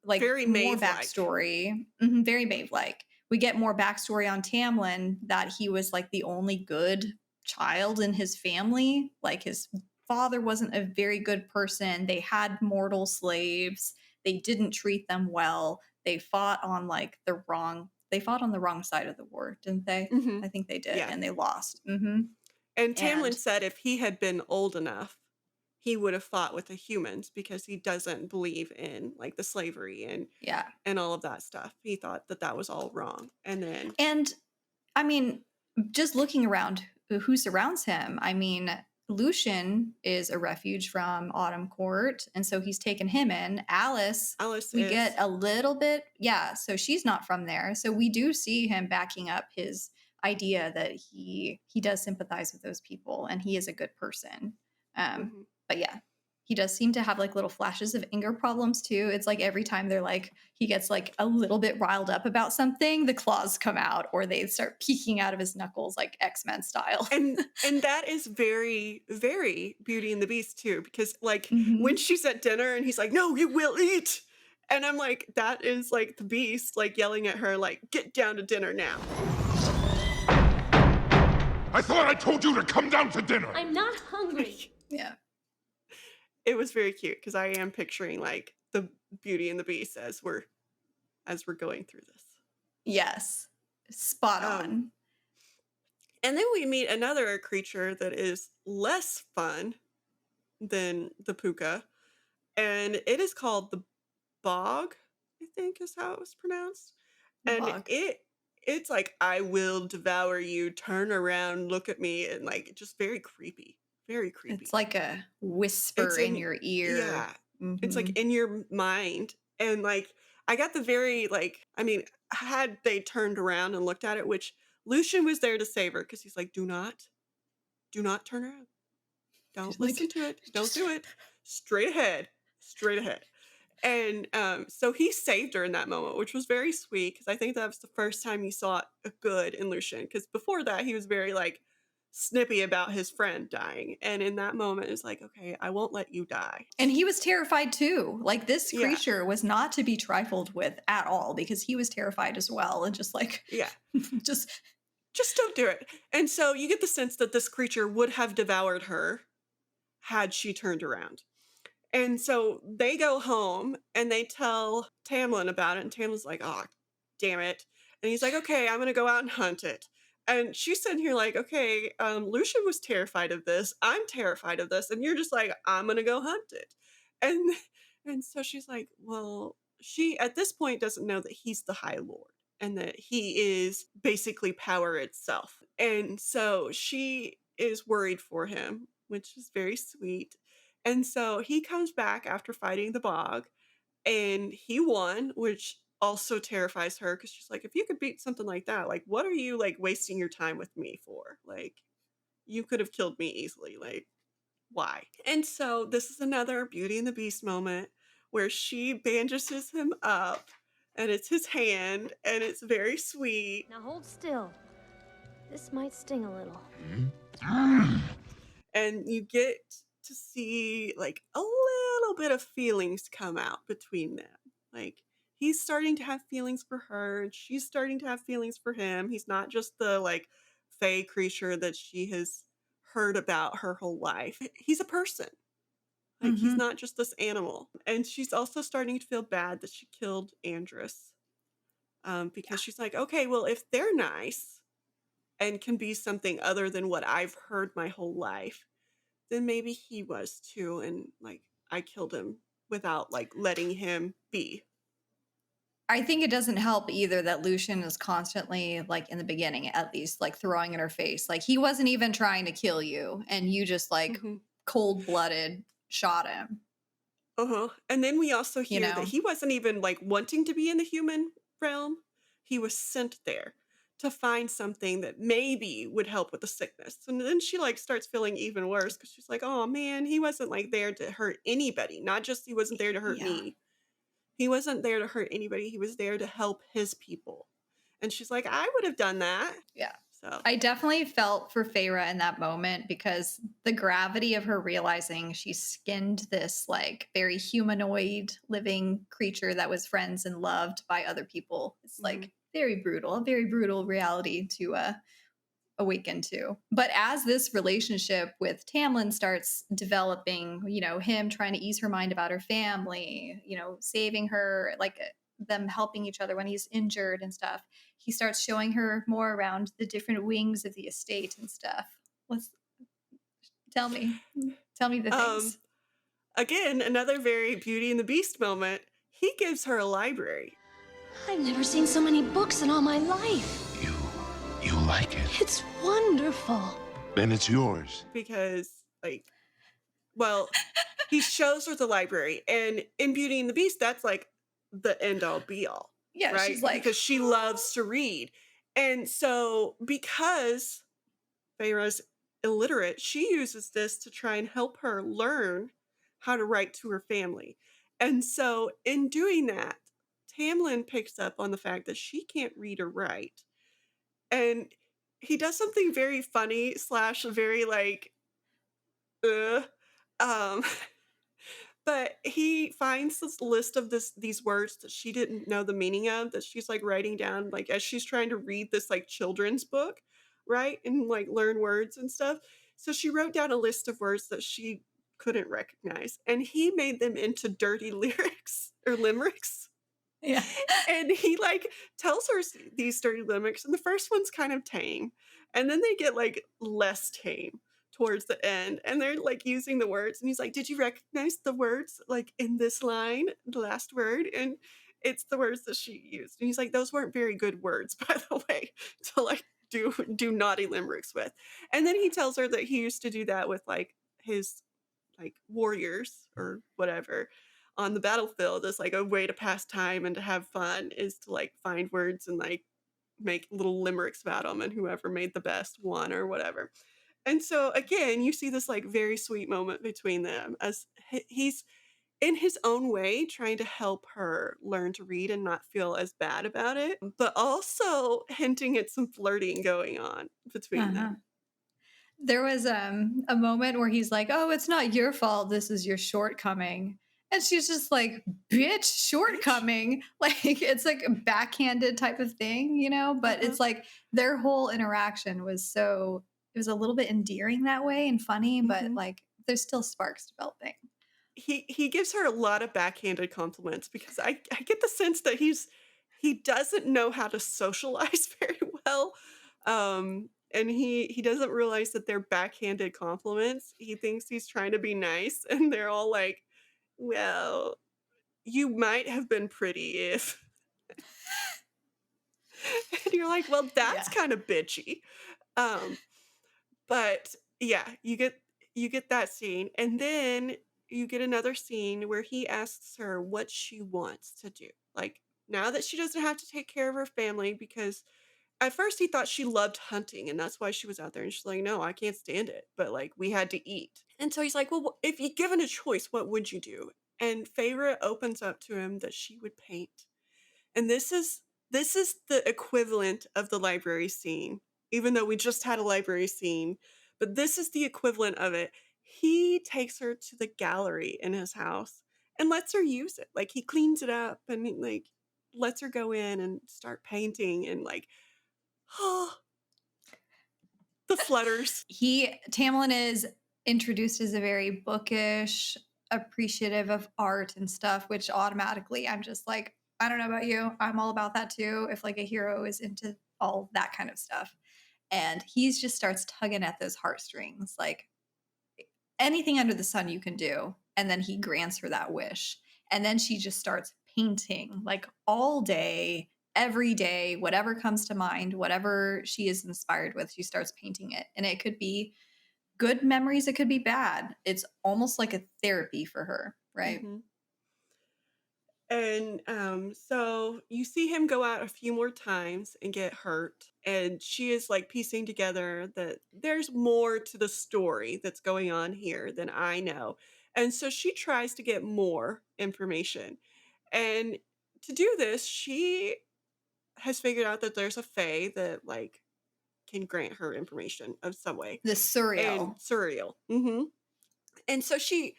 like Very more Maeve-like. backstory, very Maeve like. We get more backstory on Tamlin, that he was like the only good child in his family. Like his father wasn't a very good person. They had mortal slaves. They didn't treat them well. They fought on like the wrong. They fought on the wrong side of the war, didn't they? hmm I think they did, Yeah. and they lost. And Tamlin And said if he had been old enough, he would have fought with the humans because he doesn't believe in like the slavery yeah, and all of that stuff. He thought that that was all wrong. And then and I mean, just looking around who surrounds him, I mean, Lucian is a refuge from Autumn Court, and so he's taken him in. Alice, Alice we is get a little bit, yeah, so she's not from there. So we do see him backing up his idea that he does sympathize with those people and he is a good person. mhm. But yeah, he does seem to have like little flashes of anger problems too. It's like every time they're like, he gets like a little bit riled up about something, the claws come out or they start peeking out of his knuckles like X-Men style. and that is very, very Beauty and the Beast too, because like Mhm. when she's at dinner and he's like, "No, you will eat," and I'm like, that is like the Beast like yelling at her like, "Get down to dinner now." I thought I told you to come down to dinner. I'm not hungry. Yeah. It was very cute because I am picturing like the Beauty and the Beast as we're going through this. Yes. Spot Um, on. And then we meet another creature that is less fun than the puka, and it is called the bog, I think is how it was pronounced. And Bog. it's like, "I will devour you, turn around, look at me," and like just very creepy. Very creepy. It's like a whisper It's in your ear. Yeah. It's Mhm. like in your mind. And like I got the very like, I mean, had they turned around and looked at it, which Lucian was there to save her because he's like, do not turn around. Don't She's like, listen to it. Don't just- do it. Straight ahead. Straight ahead. And so he saved her in that moment, which was very sweet because I think that was the first time you saw a good in Lucian. Because before that, he was very like snippy about his friend dying. And in that moment, it's like, okay, I won't let you die. And he was terrified too. Like this Yeah. creature was not to be trifled with at all because he was terrified as well. And just like, Yeah. just Just don't do it. And so you get the sense that this creature would have devoured her had she turned around. And so they go home and they tell Tamlin about it. And Tamlin's like, "Oh, damn it." And he's like, "Okay, I'm going to go out and hunt it." And she's sitting here like, "Okay, Lucian was terrified of this. I'm terrified of this." And you're just like, "I'm going to go hunt it." And, and so she's like, well, she at this point doesn't know that he's the High Lord and that he is basically power itself. And so she is worried for him, which is very sweet. And so he comes back after fighting the bog and he won, which also terrifies her because she's like, if you could beat something like that, like, what are you like wasting your time with me for? Like, you could have killed me easily. Like, why? And so this is another Beauty and the Beast moment where she bandages him up and it's his hand and it's very sweet. Now hold still. This might sting a little. And you get to see like a little bit of feelings come out between them. Like he's starting to have feelings for her and she's starting to have feelings for him. He's not just the like fey creature that she has heard about her whole life. He's a person. Like he's Mhm. not just this animal. And she's also starting to feel bad that she killed Andrus. Because she's like, okay, well, if they're nice and can be something other than what I've heard my whole life, then maybe he was too. And like, I killed him without like letting him be. I think it doesn't help either that Lucian is constantly, like in the beginning at least, like throwing in her face. Like he wasn't even trying to kill you and you just like Mhm. cold-blooded shot him. Uh-huh. And then we also hear know? that he wasn't even like wanting to be in the human realm. He was sent there to find something that maybe would help with the sickness. And then she like starts feeling even worse because she's like, oh man, he wasn't like there to hurt anybody. Not just he wasn't there to hurt Yeah. me. He wasn't there to hurt anybody. He was there to help his people. And she's like, I would have done that. Yeah. So I definitely felt for Feyre in that moment because the gravity of her realizing she skinned this like very humanoid living creature that was friends and loved by other people. It's like very brutal, a very brutal reality to awaken to. But as this relationship with Tamlin starts developing, you know, him trying to ease her mind about her family, you know, saving her, like them helping each other when he's injured and stuff, he starts showing her more around the different wings of the estate and stuff. Let's tell me the things. again, another very Beauty and the Beast moment. He gives her a library. I've never seen so many books in all my life. You like it? It's wonderful. Then it's yours. Because, like, well, he shows her the library. And in Beauty and the Beast, that's like the end all be all. Yeah, right? she's like, Because she loves to read. And so, because Feyre's illiterate, she uses this to try and help her learn how to write to her family. And so, in doing that, Tamlin picks up on the fact that she can't read or write. And he does something very funny / very like, um, but he finds this list of these words that she didn't know the meaning of, that she's like writing down, like as she's trying to read this like children's book, right? And like learn words and stuff. So she wrote down a list of words that she couldn't recognize, and he made them into dirty lyrics or limericks. yeah. And he like tells her these dirty limericks, and the first one's kind of tame, and then they get like less tame towards the end, and they're like using the words, and he's like, did you recognize the words like in this line, the last word? And it's the words that she used, and he's like, those weren't very good words, by the way, to like do naughty limericks with. And then he tells her that he used to do that with like his like warriors or whatever on the battlefield as like a way to pass time and to have fun, is to like find words and like make little limericks about them, and whoever made the best won or whatever. And so again, you see this like very sweet moment between them as he's in his own way trying to help her learn to read and not feel as bad about it, but also hinting at some flirting going on between them. There was a moment where he's like, "Oh, it's not your fault. This is your shortcoming." And she's just like, "Bitch, shortcoming." Like it's like a backhanded type of thing, you know, but it's like their whole interaction was so, it was a little bit endearing that way and funny, but like there's still sparks developing. He gives her a lot of backhanded compliments, because I get the sense that he doesn't know how to socialize very well. And he doesn't realize that they're backhanded compliments. He thinks he's trying to be nice, and they're all like, well, you might have been pretty if. And you're like, well, that's kind of bitchy. But yeah, you get that scene, and then you get another scene where he asks her what she wants to do. Like, now that she doesn't have to take care of her family, because at first he thought she loved hunting and that's why she was out there, and she's like, no, I can't stand it, but like we had to eat. And so he's like, well, if you're given a choice, what would you do? And Feyre opens up to him that she would paint. And this is the equivalent of the library scene, even though we just had a library scene, but this is the equivalent of it. He takes her to the gallery in his house and lets her use it. Like, he cleans it up and like lets her go in and start painting, and like, oh, the flutters. Tamlin is introduced as a very bookish, appreciative of art and stuff, which automatically I'm just like, I don't know about you, I'm all about that too. If like a hero is into all that kind of stuff, and he's just starts tugging at those heartstrings, like anything under the sun you can do, and then he grants her that wish, and then she just starts painting like all day, every day, whatever comes to mind, whatever she is inspired with, she starts painting it. And it could be good memories, it could be bad. It's almost like a therapy for her, right? Mm-hmm. And so you see him go out a few more times and get hurt. And she is like piecing together that there's more to the story that's going on here than I know. And so she tries to get more information. And to do this, she has figured out that there's a Fae that like can grant her information of some way. The And surreal. surreal. And so she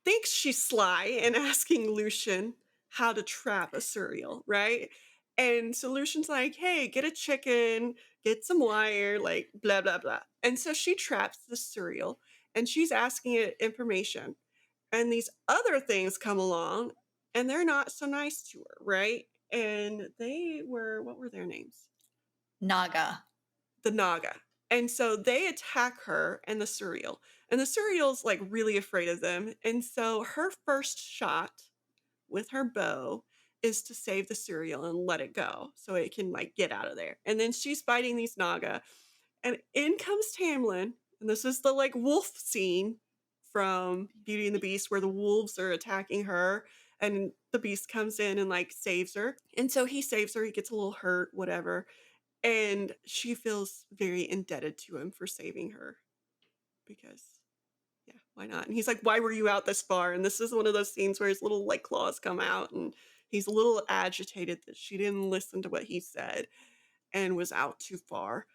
thinks she's sly and asking Lucian how to trap a surreal, right? And so Lucian's like, hey, get a chicken, get some wire, like blah, blah, blah. And so she traps the surreal and she's asking it information. And these other things come along and they're not so nice to her, right? And they were, what were their names? Naga. The Naga. And so they attack her and the Surreal. And the Surreal's like really afraid of them. And so her first shot with her bow is to save the Surreal and let it go so it can like get out of there. And then she's fighting these Naga. And in comes Tamlin. And this is the like wolf scene from Beauty and the Beast where the wolves are attacking her. And the beast comes in and like saves her. And so he saves her. He gets a little hurt, whatever. And she feels very indebted to him for saving her because, yeah, why not? And he's like, why were you out this far? And this is one of those scenes where his little like claws come out and he's a little agitated that she didn't listen to what he said and was out too far.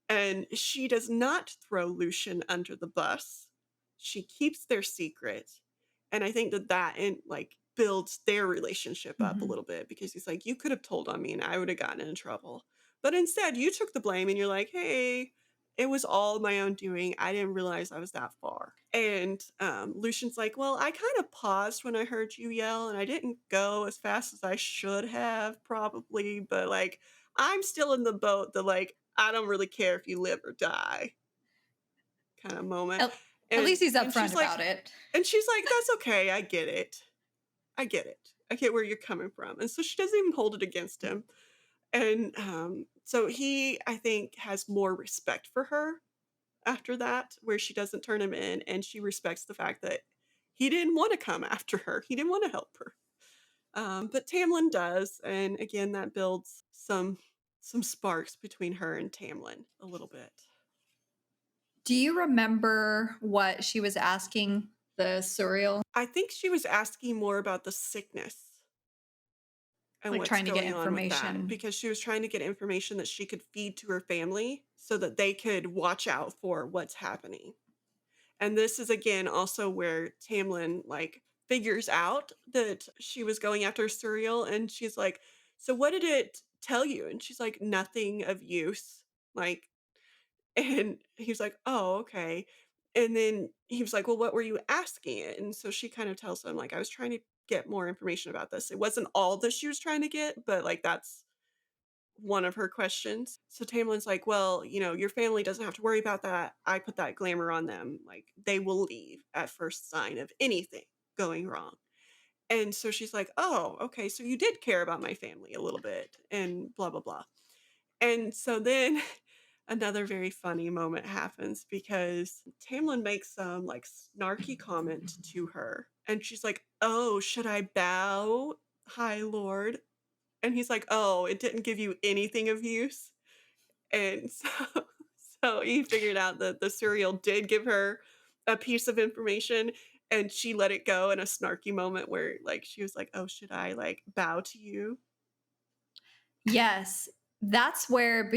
And she does not throw Lucian under the bus. She keeps their secret. And I think that like builds their relationship up a little bit because he's like, you could have told on me and I would have gotten in trouble. But instead, you took the blame and you're like, hey, it was all my own doing. I didn't realize I was that far. And Lucian's like, well, I kind of paused when I heard you yell and I didn't go as fast as I should have probably. But like, I'm still in the boat that like, I don't really care if you live or die kind of moment. At least he's upfront she's like, about it. And she's like, that's okay. I get it. I get it. I get where you're coming from. And so she doesn't even hold it against him. And so he, I think, has more respect for her after that, where she doesn't turn him in and she respects the fact that he didn't want to come after her. He didn't want to help her. But Tamlin does. And again, that builds some sparks between her and Tamlin a little bit. Do you remember what she was asking the surreal? I think she was asking more about the sickness and like what's trying to get going on with that, information. because she was trying to get information that she could feed to her family so that they could watch out for what's happening. And this is again also where Tamlin like figures out that she was going after Suriel, and she's like, so what did it tell you? And she's like, nothing of use. Like, and he was like, oh, okay. And then he was like, well, what were you asking it? And so she kind of tells him, like, I was trying to get more information about this. It wasn't all that she was trying to get, but like that's one of her questions. So Tamlin's like, well, your family doesn't have to worry about that. I put that glamour on them. Like, they will leave at first sign of anything going wrong. And so she's like, oh, okay, so you did care about my family a little bit and blah, blah, blah. And so then another very funny moment happens because Tamlin makes some like snarky comment to her. And she's like, oh, should I bow, High Lord? And he's like, oh, it didn't give you anything of use. And so he figured out that the cereal did give her a piece of information and she let it go in a snarky moment where like she was like, oh, should I like bow to you? Yes, that's where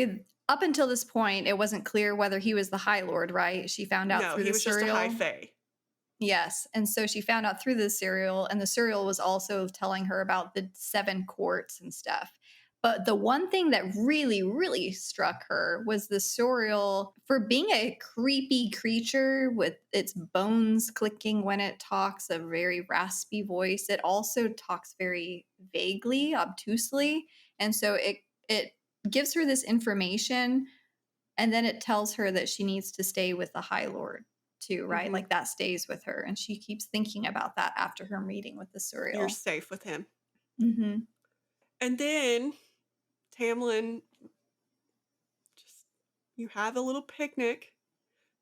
up until this point, it wasn't clear whether he was the High Lord, right? She found out No, through he the was just a serial. high fae. Yes, and so she found out through the serial, and the serial was also telling her about the 7 courts and stuff. But the one thing that really, really struck her was the serial, for being a creepy creature with its bones clicking when it talks, a very raspy voice. It also talks very vaguely, obtusely, and so it gives her this information, and then it tells her that she needs to stay with the High Lord too, right? Like that stays with her, and she keeps thinking about that after her meeting with the surreal. You're safe with him. Mm-hmm. And then Tamlin, you have a little picnic,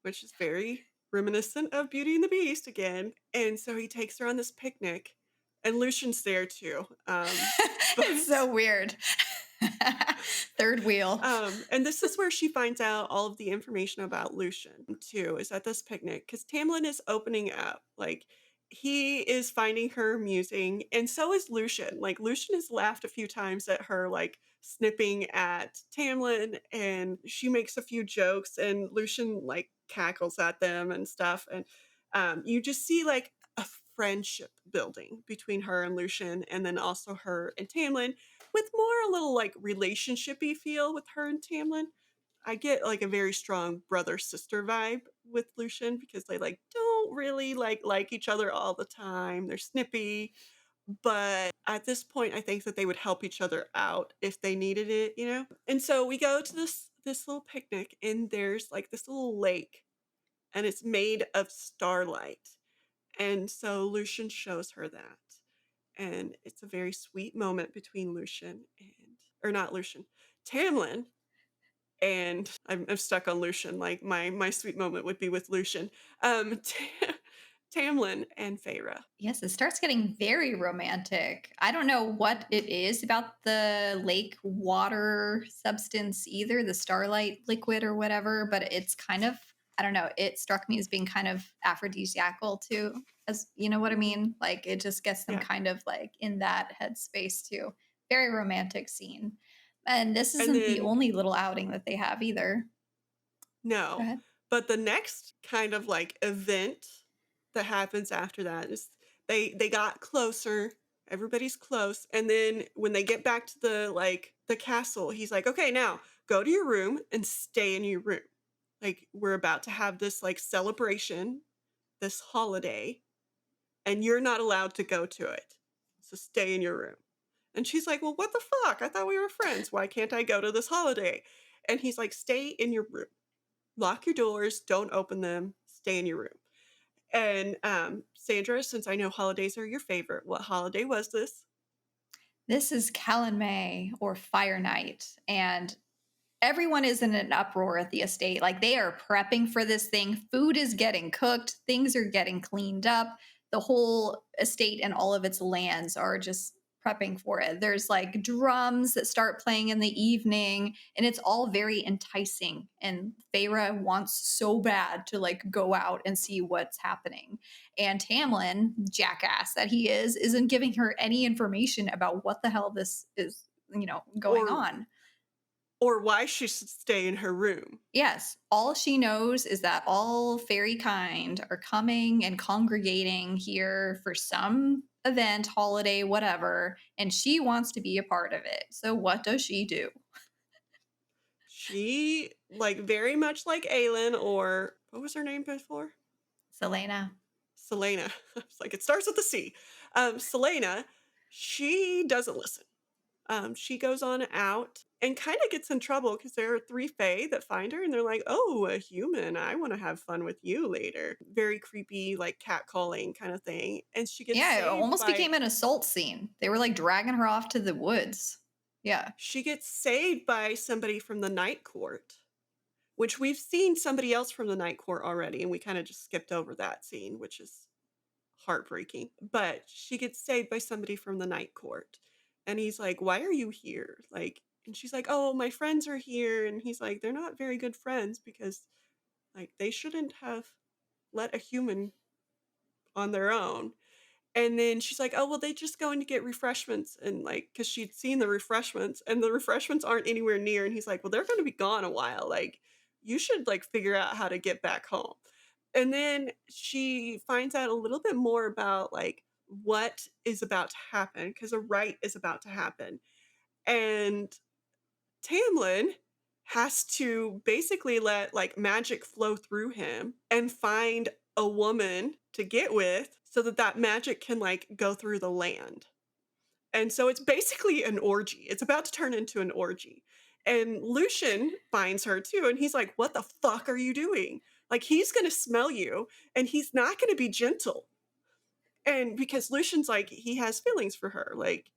which is very reminiscent of Beauty and the Beast again. And so he takes her on this picnic, and Lucian's there too. It's so weird. Third wheel. And this is where she finds out all of the information about Lucian too, is at this picnic, because Tamlin is opening up. Like, he is finding her amusing, and so is Lucian. Like, Lucian has laughed a few times at her like snipping at Tamlin, and she makes a few jokes, and Lucian like cackles at them and stuff. And you just see like a friendship building between her and Lucian, and then also her and Tamlin, with more a little like relationshipy feel with her and Tamlin. I get like a very strong brother sister vibe with Lucian because they like don't really like each other all the time. They're snippy, but at this point I think that they would help each other out if they needed it, you know? And so we go to this little picnic, and there's like this little lake, and it's made of starlight. And so Lucian shows her that. And it's a very sweet moment between Lucian and, or not Lucian, Tamlin. And I'm stuck on Lucian. Like my sweet moment would be with Lucian. Tamlin and Feyre. Yes, it starts getting very romantic. I don't know what it is about the lake water substance either, the starlight liquid or whatever, but it's kind of, I don't know, it struck me as being kind of aphrodisiacal too, as you know what I mean? Like it just gets them Yeah. kind of like in that headspace too. Very romantic scene. And this And isn't the then only little outing that they have either. Go no, ahead. but the next kind of like event that happens after that is they got closer. Everybody's close, and then when they get back to the castle, he's like, "Okay, now go to your room and stay in your room. Like we're about to have this like celebration, this holiday, and you're not allowed to go to it. So stay in your room." And she's like, "Well, what the fuck? I thought we were friends. Why can't I go to this holiday?" And he's like, "Stay in your room. Lock your doors, don't open them, stay in your room." And Sandra, since I know holidays are your favorite, what holiday was this? This is Callan May or Fire Night, and everyone is in an uproar at the estate. Like they are prepping for this thing. Food is getting cooked, things are getting cleaned up. The whole estate and all of its lands are just prepping for it. There's like drums that start playing in the evening, and it's all very enticing. And Feyre wants so bad to like go out and see what's happening. And Tamlin, jackass that he is, isn't giving her any information about what the hell this is, going Or on. or why she should stay in her room. Yes, all she knows is that all fairy kind are coming and congregating here for some event, holiday, whatever, and she wants to be a part of it. So what does she do? She like very much like Aelin, or what was her name before? Selena. Selena. It's like it starts with the C. Selena, she doesn't listen. She goes on out and kind of gets in trouble because there are three Fae that find her, and they're like, "Oh, a human. I want to have fun with you later." Very creepy, like catcalling kind of thing. And Yeah, it almost became an assault scene. They were like dragging her off to the woods. Yeah. she gets saved by somebody from the Night Court, which we've seen somebody else from the Night Court already, and we kind of just skipped over that scene, which is heartbreaking. But she gets saved by somebody from the Night Court. And he's like, "Why are you here?" Like, and she's like, "Oh, my friends are here." And he's like, "They're not very good friends because like they shouldn't have let a human on their own." And then she's like, "Oh, well, they just going to get refreshments." And like, because she'd seen the refreshments, and the refreshments aren't anywhere near. And he's like, "Well, they're going to be gone a while. Like, you should like figure out how to get back home." And then she finds out a little bit more about like what is about to happen because a rite is about to happen. And Tamlin has to basically let like magic flow through him and find a woman to get with so that that magic can like go through the land. And so it's basically an orgy. It's about to turn into an orgy. And Lucian finds her too, and he's like, "What the fuck are you doing?" Like he's going to smell you, and he's not going to be gentle. And because Lucian's like he has feelings for her. Like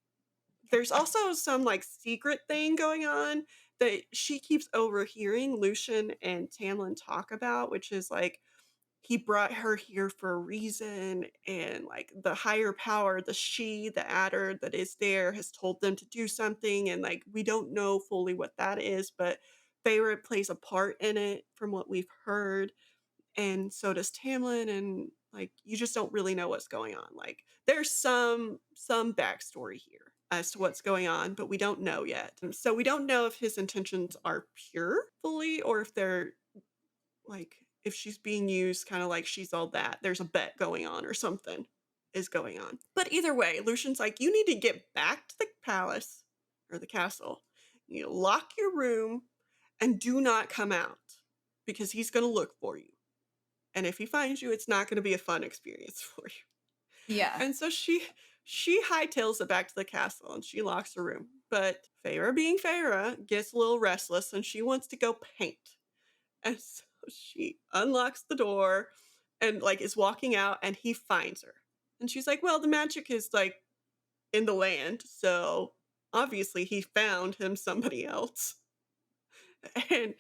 there's also some like secret thing going on that she keeps overhearing Lucian and Tamlin talk about, which is like he brought her here for a reason, and like the higher power, the adder that is there, has told them to do something, and like we don't know fully what that is, but Feyre plays a part in it from what we've heard, and so does Tamlin, and like you just don't really know what's going on. Like there's some backstory here. as to what's going on, but we don't know yet. And so we don't know if his intentions are pure fully or if they're like, if she's being used kind of like she's all that. There's a bet going on or something is going on. But either way, Lucian's like, you need to get back to the palace or the castle. You lock your room and do not come out because he's going to look for you. And if he finds you, it's not going to be a fun experience for you. Yeah. And so she hightails it back to the castle and she locks her room. But Feyre, being Feyre, gets a little restless and she wants to go paint. And so she unlocks the door and like is walking out and he finds her. And she's like, well, the magic is like in the land. So obviously he found him somebody else. And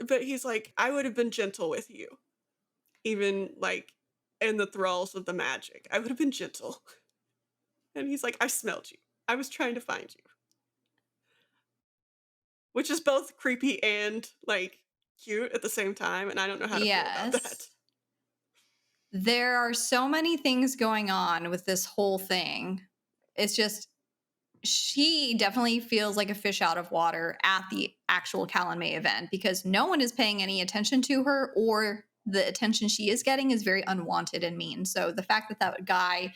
but he's like, I would have been gentle with you. Even like in the thralls of the magic. I would have been gentle. And he's like, I smelled you. I was trying to find you. Which is both creepy and like cute at the same time. And I don't know how to feel about that. Yes. There are so many things going on with this whole thing. It's just, she definitely feels like a fish out of water at the actual Callan May event because no one is paying any attention to her, or the attention she is getting is very unwanted and mean. So the fact that that guy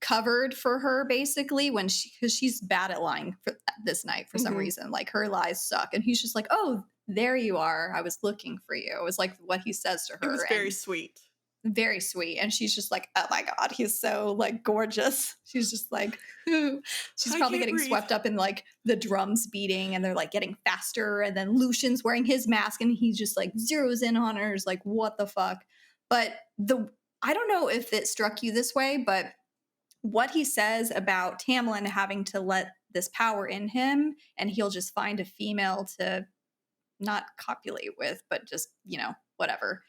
covered for her basically when because she's bad at lying for this night for some reason, like her lies suck, and he's just like, oh, there you are, I was looking for you. It was like what he says to her. It was very sweet. Very sweet. And she's just like, oh my God, he's so like gorgeous. She's just like, ooh. She's probably getting swept up in like the drums beating and they're like getting faster. And then Lucian's wearing his mask and he just like zeroes in on her. Is like, what the fuck? But I don't know if it struck you this way, but what he says about Tamlin having to let this power in him and he'll just find a female to not copulate with, but just, you know, whatever.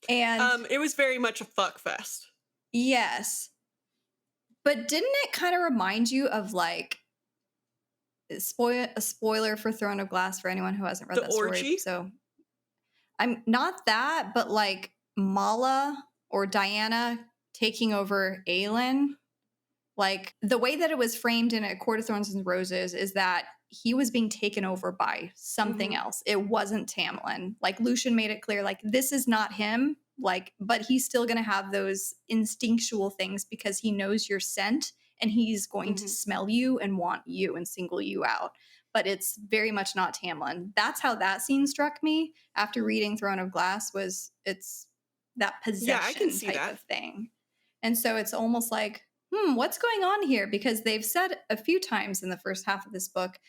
And it was very much a fuck fest. Yes. But didn't it kind of remind you of like a spoiler for Throne of Glass for anyone who hasn't read The that story? orgy? So I'm not that, but like Mala or Diana taking over Aelin. Like the way that it was framed in A Court of Thorns and Roses is that he was being taken over by something else. It wasn't Tamlin. Like Lucian made it clear, like this is not him. Like, but he's still going to have those instinctual things because he knows your scent and he's going to smell you and want you and single you out. But it's very much not Tamlin. That's how that scene struck me after reading Throne of Glass. It's that possession type of thing. And so it's almost like, what's going on here? Because they've said a few times in the first half of this book,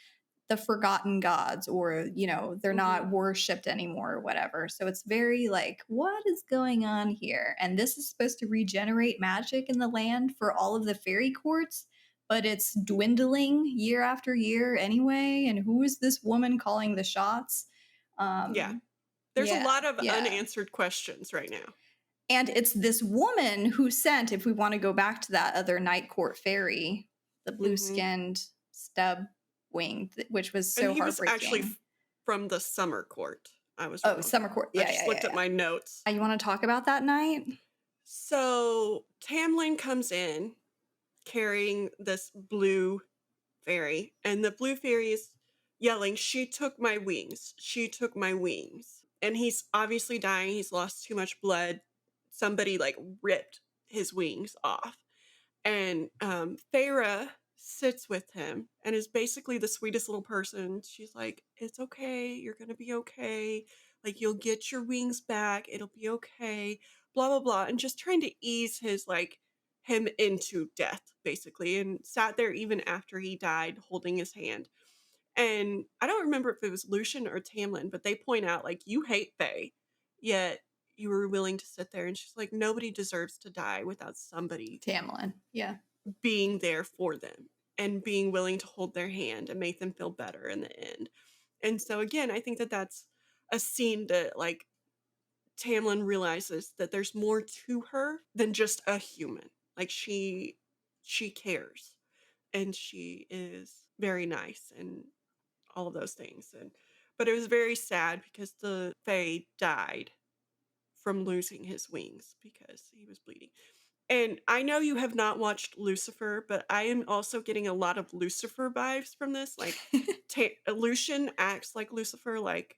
the forgotten gods, or, you know, they're not worshipped anymore or whatever. So it's very like, what is going on here? And this is supposed to regenerate magic in the land for all of the fairy courts, but it's dwindling year after year anyway. And who is this woman calling the shots? There's a lot of unanswered questions right now. And it's this woman who sent, if we want to go back to that other night court fairy, the blue-skinned stub winged, which was so heartbreaking. Was actually from the summer court. I was wrong. Summer court. Yeah, I just looked at my notes. You want to talk about that night? So Tamlin comes in carrying this blue fairy, and the blue fairy is yelling, "She took my wings. She took my wings." And he's obviously dying. He's lost too much blood. Somebody like ripped his wings off. And Feyre sits with him and is basically the sweetest little person. She's like, it's okay. You're going to be okay. Like, you'll get your wings back. It'll be okay. Blah, blah, blah. And just trying to ease his, like, him into death, basically. And sat there even after he died, holding his hand. And I don't remember if it was Lucian or Tamlin, but they point out, like, you hate Faye, yet you were willing to sit there. And she's like, nobody deserves to die without somebody, Tamlin, being there for them and being willing to hold their hand and make them feel better in the end. And so again, I think that that's a scene that like Tamlin realizes that there's more to her than just a human. Like she cares and she is very nice and all of those things. But it was very sad because the Fae died from losing his wings because he was bleeding. And I know you have not watched Lucifer, but I am also getting a lot of Lucifer vibes from this. Like, Lucian acts like Lucifer, like,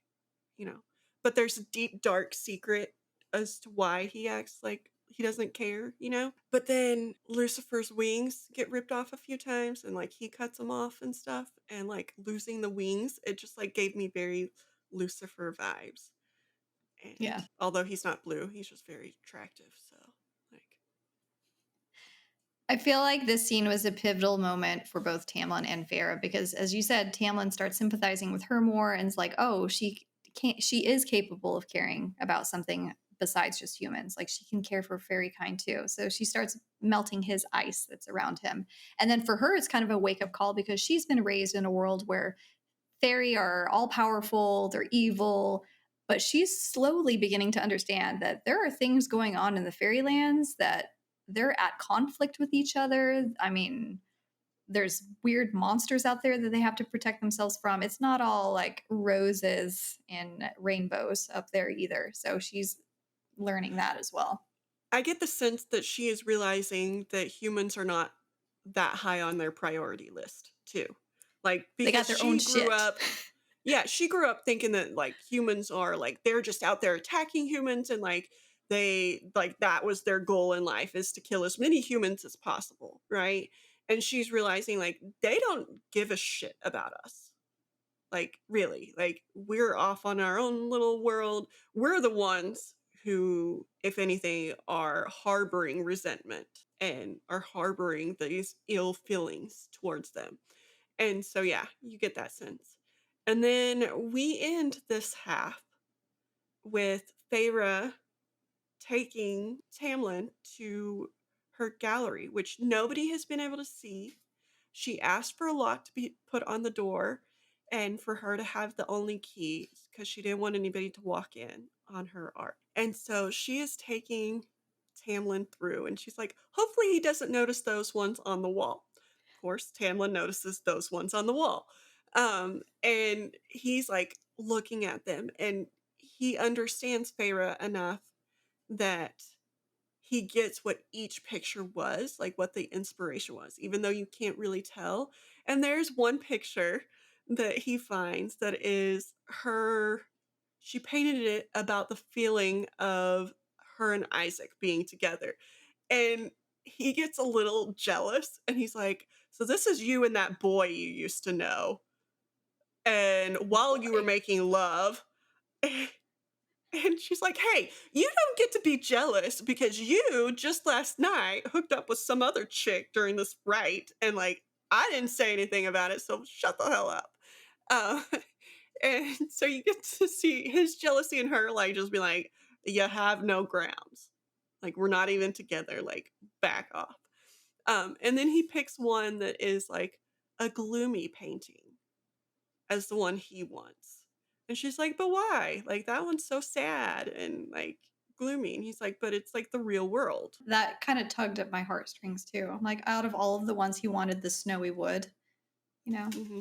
you know, but there's a deep, dark secret as to why he acts like he doesn't care, you know? But then Lucifer's wings get ripped off a few times and like he cuts them off and stuff. And like losing the wings, it just like gave me very Lucifer vibes. And Yeah. although he's not blue, he's just very attractive. So, like, I feel like this scene was a pivotal moment for both Tamlin and Feyre because, as you said, Tamlin starts sympathizing with her more and is like, "Oh, she is capable of caring about something besides just humans. Like she can care for fairy kind too." So she starts melting his ice that's around him, and then for her, it's kind of a wake up call because she's been raised in a world where fairy are all powerful, they're evil. But she's slowly beginning to understand that there are things going on in the fairylands that they're at conflict with each other. I mean, there's weird monsters out there that they have to protect themselves from. It's not all like roses and rainbows up there either. So she's learning that as well. I get the sense that she is realizing that humans are not that high on their priority list, too. Like, They got because their own she grew shit. up, yeah, she grew up thinking that like humans are like, they're just out there attacking humans and like, like, that was their goal in life is to kill as many humans as possible, right? And she's realizing like, they don't give a shit about us. Like, really, like, we're off on our own little world. We're the ones who, if anything, are harboring resentment and are harboring these ill feelings towards them. And so, yeah, you get that sense. And then we end this half with Feyre taking Tamlin to her gallery, which nobody has been able to see. She asked for a lock to be put on the door and for her to have the only key because she didn't want anybody to walk in on her art. And so she is taking Tamlin through and she's like, hopefully he doesn't notice those ones on the wall. Of course, Tamlin notices those ones on the wall. And he's like looking at them and he understands Feyre enough that he gets what each picture was, like what the inspiration was, even though you can't really tell. And there's one picture that he finds that is her, she painted it about the feeling of her and Isaac being together. And he gets a little jealous and he's like, so this is you and that boy you used to know. And while you were Boy. making love, and she's like, hey, you don't get to be jealous because you just last night hooked up with some other chick during this rite. And like, I didn't say anything about it. So shut the hell up. Uh, and so you get to see his jealousy and her like just be like, you have no grounds. Like, we're not even together. Like, back off. And then he picks one that is like a gloomy painting as the one he wants. And she's like, but why? Like, that one's so sad and like gloomy. And he's like, but it's like the real world. That kind of tugged at my heartstrings too. I'm like, out of all of the ones he wanted, the snowy wood, you know? Hmm.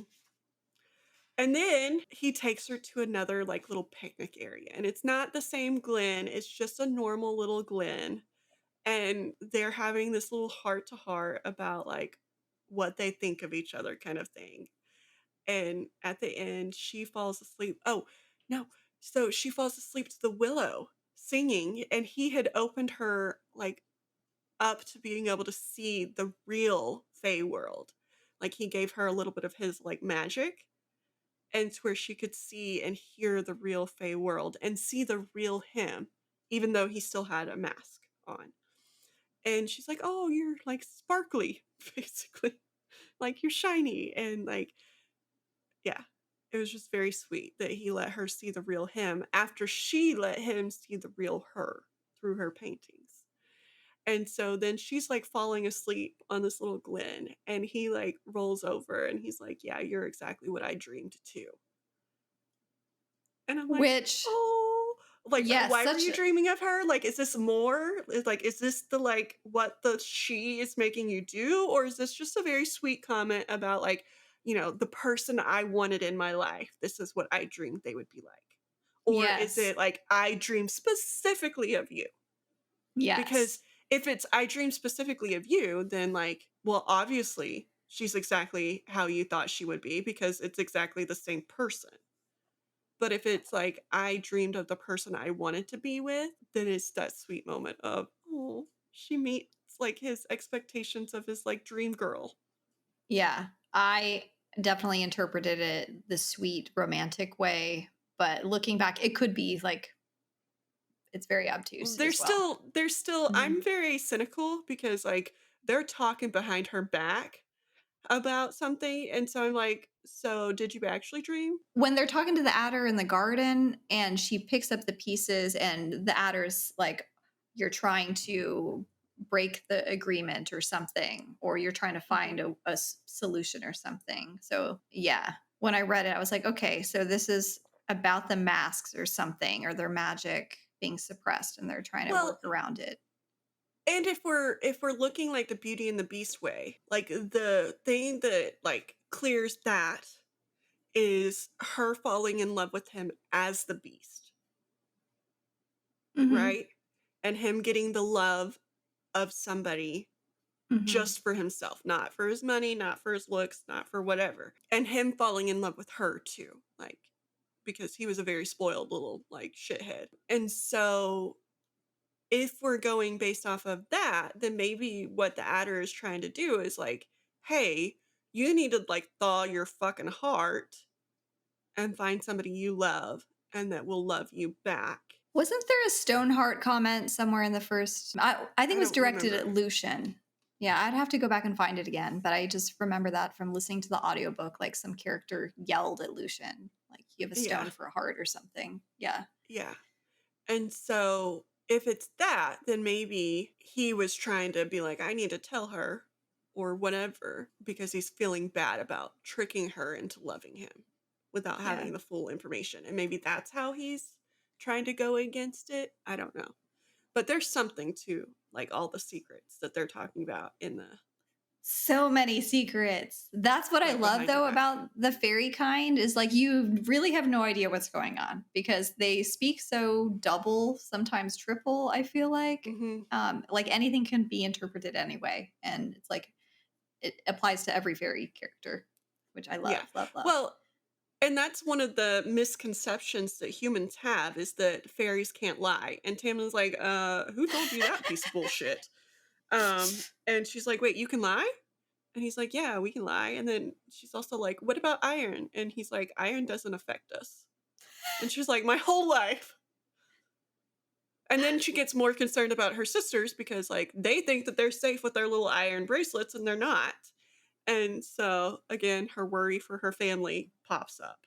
And then he takes her to another like little picnic area. And it's not the same glen, it's just a normal little glen. And they're having this little heart to heart about like what they think of each other kind of thing. And at the end, she falls asleep. Oh, no. So she falls asleep to the willow singing, and he had opened her like up to being able to see the real Fey world. Like he gave her a little bit of his like magic, and to where she could see and hear the real Fey world and see the real him, even though he still had a mask on. And she's like, "Oh, you're like sparkly, basically, like you're shiny," and like yeah, it was just very sweet that he let her see the real him after she let him see the real her through her paintings. And so then she's like falling asleep on this little glen and he like rolls over and he's like, yeah, you're exactly what I dreamed too. And I'm like, Which, oh, like, yes, why were such you dreaming of her? Like, is this more? Is this the like what the she is making you do? Or is this just a very sweet comment about like, the person I wanted in my life? This is what I dreamed they would be like. Or is yes, it like I dream specifically of you? Because yes. if it's I dream specifically of you, then like, well, obviously she's exactly how you thought she would be because it's exactly the same person. But if it's like I dreamed of the person I wanted to be with, then it's that sweet moment of, oh, she meets like his expectations of his like dream girl. Yeah, I definitely interpreted it the sweet romantic way, but looking back, it could be like it's very obtuse as well. There's still Mhm. I'm very cynical because like they're talking behind her back about something. And so I'm like, so did you actually dream? When they're talking to the adder in the garden and she picks up the pieces and the adder's like, you're trying to break the agreement or something, or you're trying to find Mhm. a solution or something. So yeah, when I read it, I was like, okay, so this is about the masks or something, or their magic being suppressed and they're trying to Well, work around it. and if we're looking like the Beauty and the Beast way, like the thing that like clears that is her falling in love with him as the beast, Hmm. right? And him getting the love of somebody Hmm. just for himself, not for his money, not for his looks, not for whatever. And him falling in love with her too, like because he was a very spoiled little like shithead. And so if we're going based off of that, then maybe what the adder is trying to do is like, hey, you need to like thaw your fucking heart and find somebody you love and that will love you back. Wasn't there a Stoneheart comment somewhere in the first? I think I it was don't directed at remember. Lucian. Yeah, I'd have to go back and find it again, but I just remember that from listening to the audiobook. Like some character yelled at Lucian, like, you have a Yeah, stone for a heart or something. Yeah. yeah. And so if it's that, then maybe he was trying to be like, I need to tell her or whatever because he's feeling bad about tricking her into loving him without Yeah. having the full information. And maybe that's how he's trying to go against it. I don't know. But there's something to like all the secrets that they're talking about in the So many secrets. That's what I like love behind your though back. about the fairy kind is like you really have no idea what's going on because they speak so double, sometimes triple, I feel Hmm. like anything can be interpreted anyway. And it's like it applies to every fairy character, which I Yeah. love, love, love. Well, and that's one of the misconceptions that humans have is that fairies can't lie. And Tamlin's like, who told you that piece of bullshit? And she's like, wait, you can lie? And he's like, yeah, we can lie. And then she's also like, what about iron? And he's like, iron doesn't affect us. And she's like, my whole life. And then she gets more concerned about her sisters because like they think that they're safe with their little iron bracelets and they're not. And so again, her worry for her family pops up.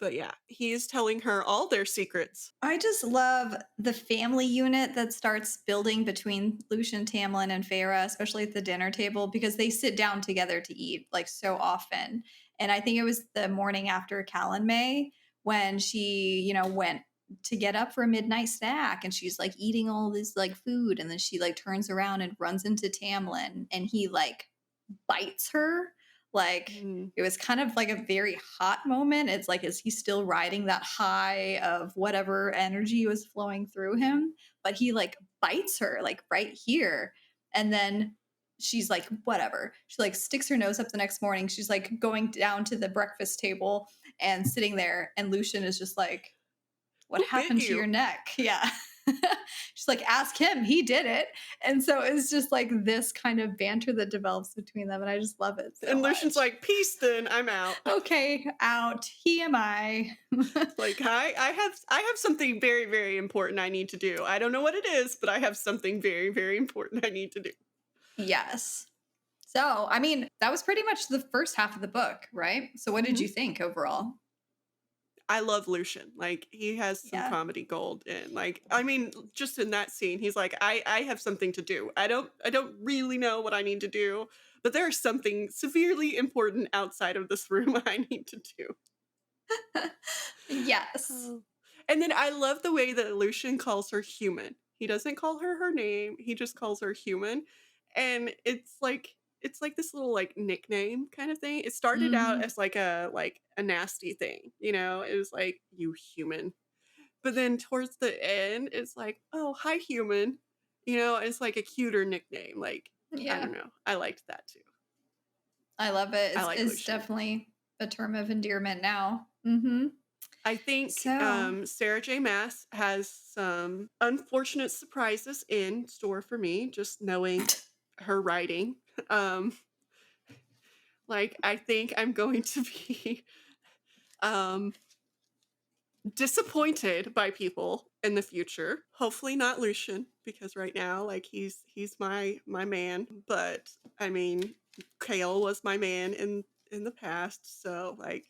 But yeah, he's telling her all their secrets. I just love the family unit that starts building between Lucian, Tamlin, and Feyre, especially at the dinner table, because they sit down together to eat like so often. And I think it was the morning after Callan May when she, went to get up for a midnight snack and she's like eating all this like food. And then she like turns around and runs into Tamlin and he like bites her. Like Mm. it was kind of like a very hot moment. It's like, is he still riding that high of whatever energy was flowing through him? But he like bites her like right here. And then she's like, whatever. She like sticks her nose up the next morning. She's like going down to the breakfast table and sitting there. And Lucian is just like, what Who bit happened to your you? neck? Yeah. She's like, ask him. He did it. And so it's just like this kind of banter that develops between them. And I just love it so And Lucian's much. like, peace then, I'm out. Okay, out. He am I. Like, hi, I have something very, very important I need to do. I don't know what it is, but I have something very, very important I need to do. Yes. So, I mean, that was pretty much the first half of the book, right? So, what did Hmm. you think overall? I love Lucian. Like, he has some Yeah. comedy gold, and like, I mean, just in that scene, he's like, I have something to do. I don't really know what I need to do, but there's something severely important outside of this room I need to do. Yes. Oh. And then I love the way that Lucian calls her human. He doesn't call her her name. He just calls her human. And it's like this little like nickname kind of thing. It started out Hmm. as like a nasty thing, you know? It was like, you human. But then towards the end, it's like, oh, hi human. You know, it's like a cuter nickname. Like, I Yeah. don't know. I liked that too. I love it. I like It's Lucian. definitely a term of endearment now. Mm-hmm. I think So Sarah J Maas has some unfortunate surprises in store for me, just knowing her writing. Um, like, I think I'm going to be disappointed by people in the future. Hopefully not Lucian, because right now, like, he's my man. But I mean, Kale was my man in the past, so like,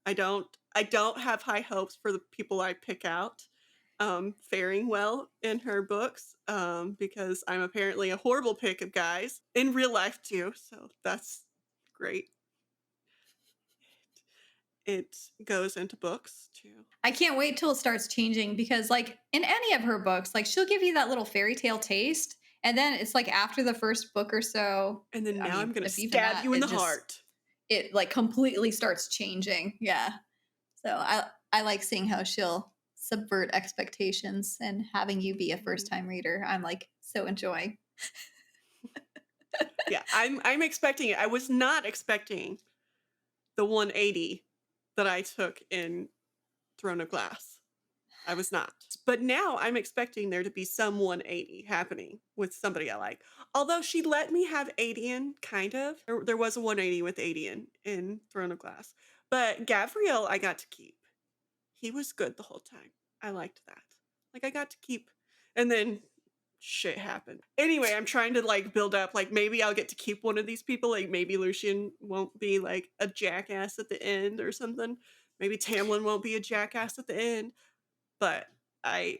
I don't have high hopes for the people I pick out faring well in her books, because I'm apparently a horrible pick of guys in real life too. So that's great. It goes into books too. I can't wait till it starts changing because, like, in any of her books, like, she'll give you that little fairy tale taste. And then it's like after the first book or so, And then I now I'm mean, gonna if even stab that, you in it the just, heart. it like completely starts changing. Yeah. So I like seeing how she'll subvert expectations and having you be a first time reader. I'm like so enjoying. Yeah, I'm expecting it. I was not expecting the 180 that I took in Throne of Glass. I was not. But now I'm expecting there to be some 180 happening with somebody I like. Although she let me have Adian, kind of. There was a 180 with Adian in Throne of Glass. But Gavriel I got to keep. He was good the whole time. I liked that. Like, I got to keep. And then shit happened. Anyway, I'm trying to like build up, like, maybe I'll get to keep one of these people. Like, maybe Lucian won't be like a jackass at the end or something. Maybe Tamlin won't be a jackass at the end. But I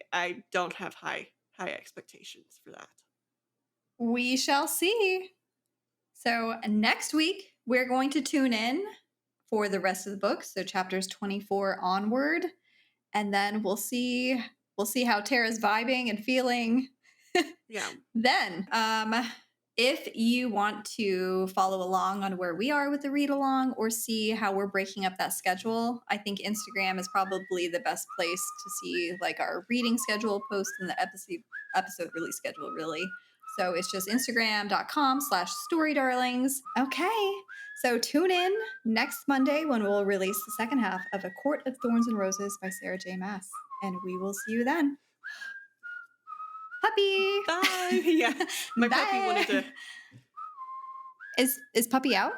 don't have high expectations for that. We shall see. So next week, we're going to tune in for the rest of the book. So chapters 24 onward. And then we'll see how Tara's vibing and feeling Yeah. then. If you want to follow along on where we are with the read along or see how we're breaking up that schedule, I think Instagram is probably the best place to see like our reading schedule post and the episode release schedule, really. So it's just instagram.com/storydarlings. Okay. So tune in next Monday when we'll release the second half of A Court of Thorns and Roses by Sarah J Maas. And we will see you then. Puppy! Bye. Yeah. My puppy wanted to. Is Puppy out?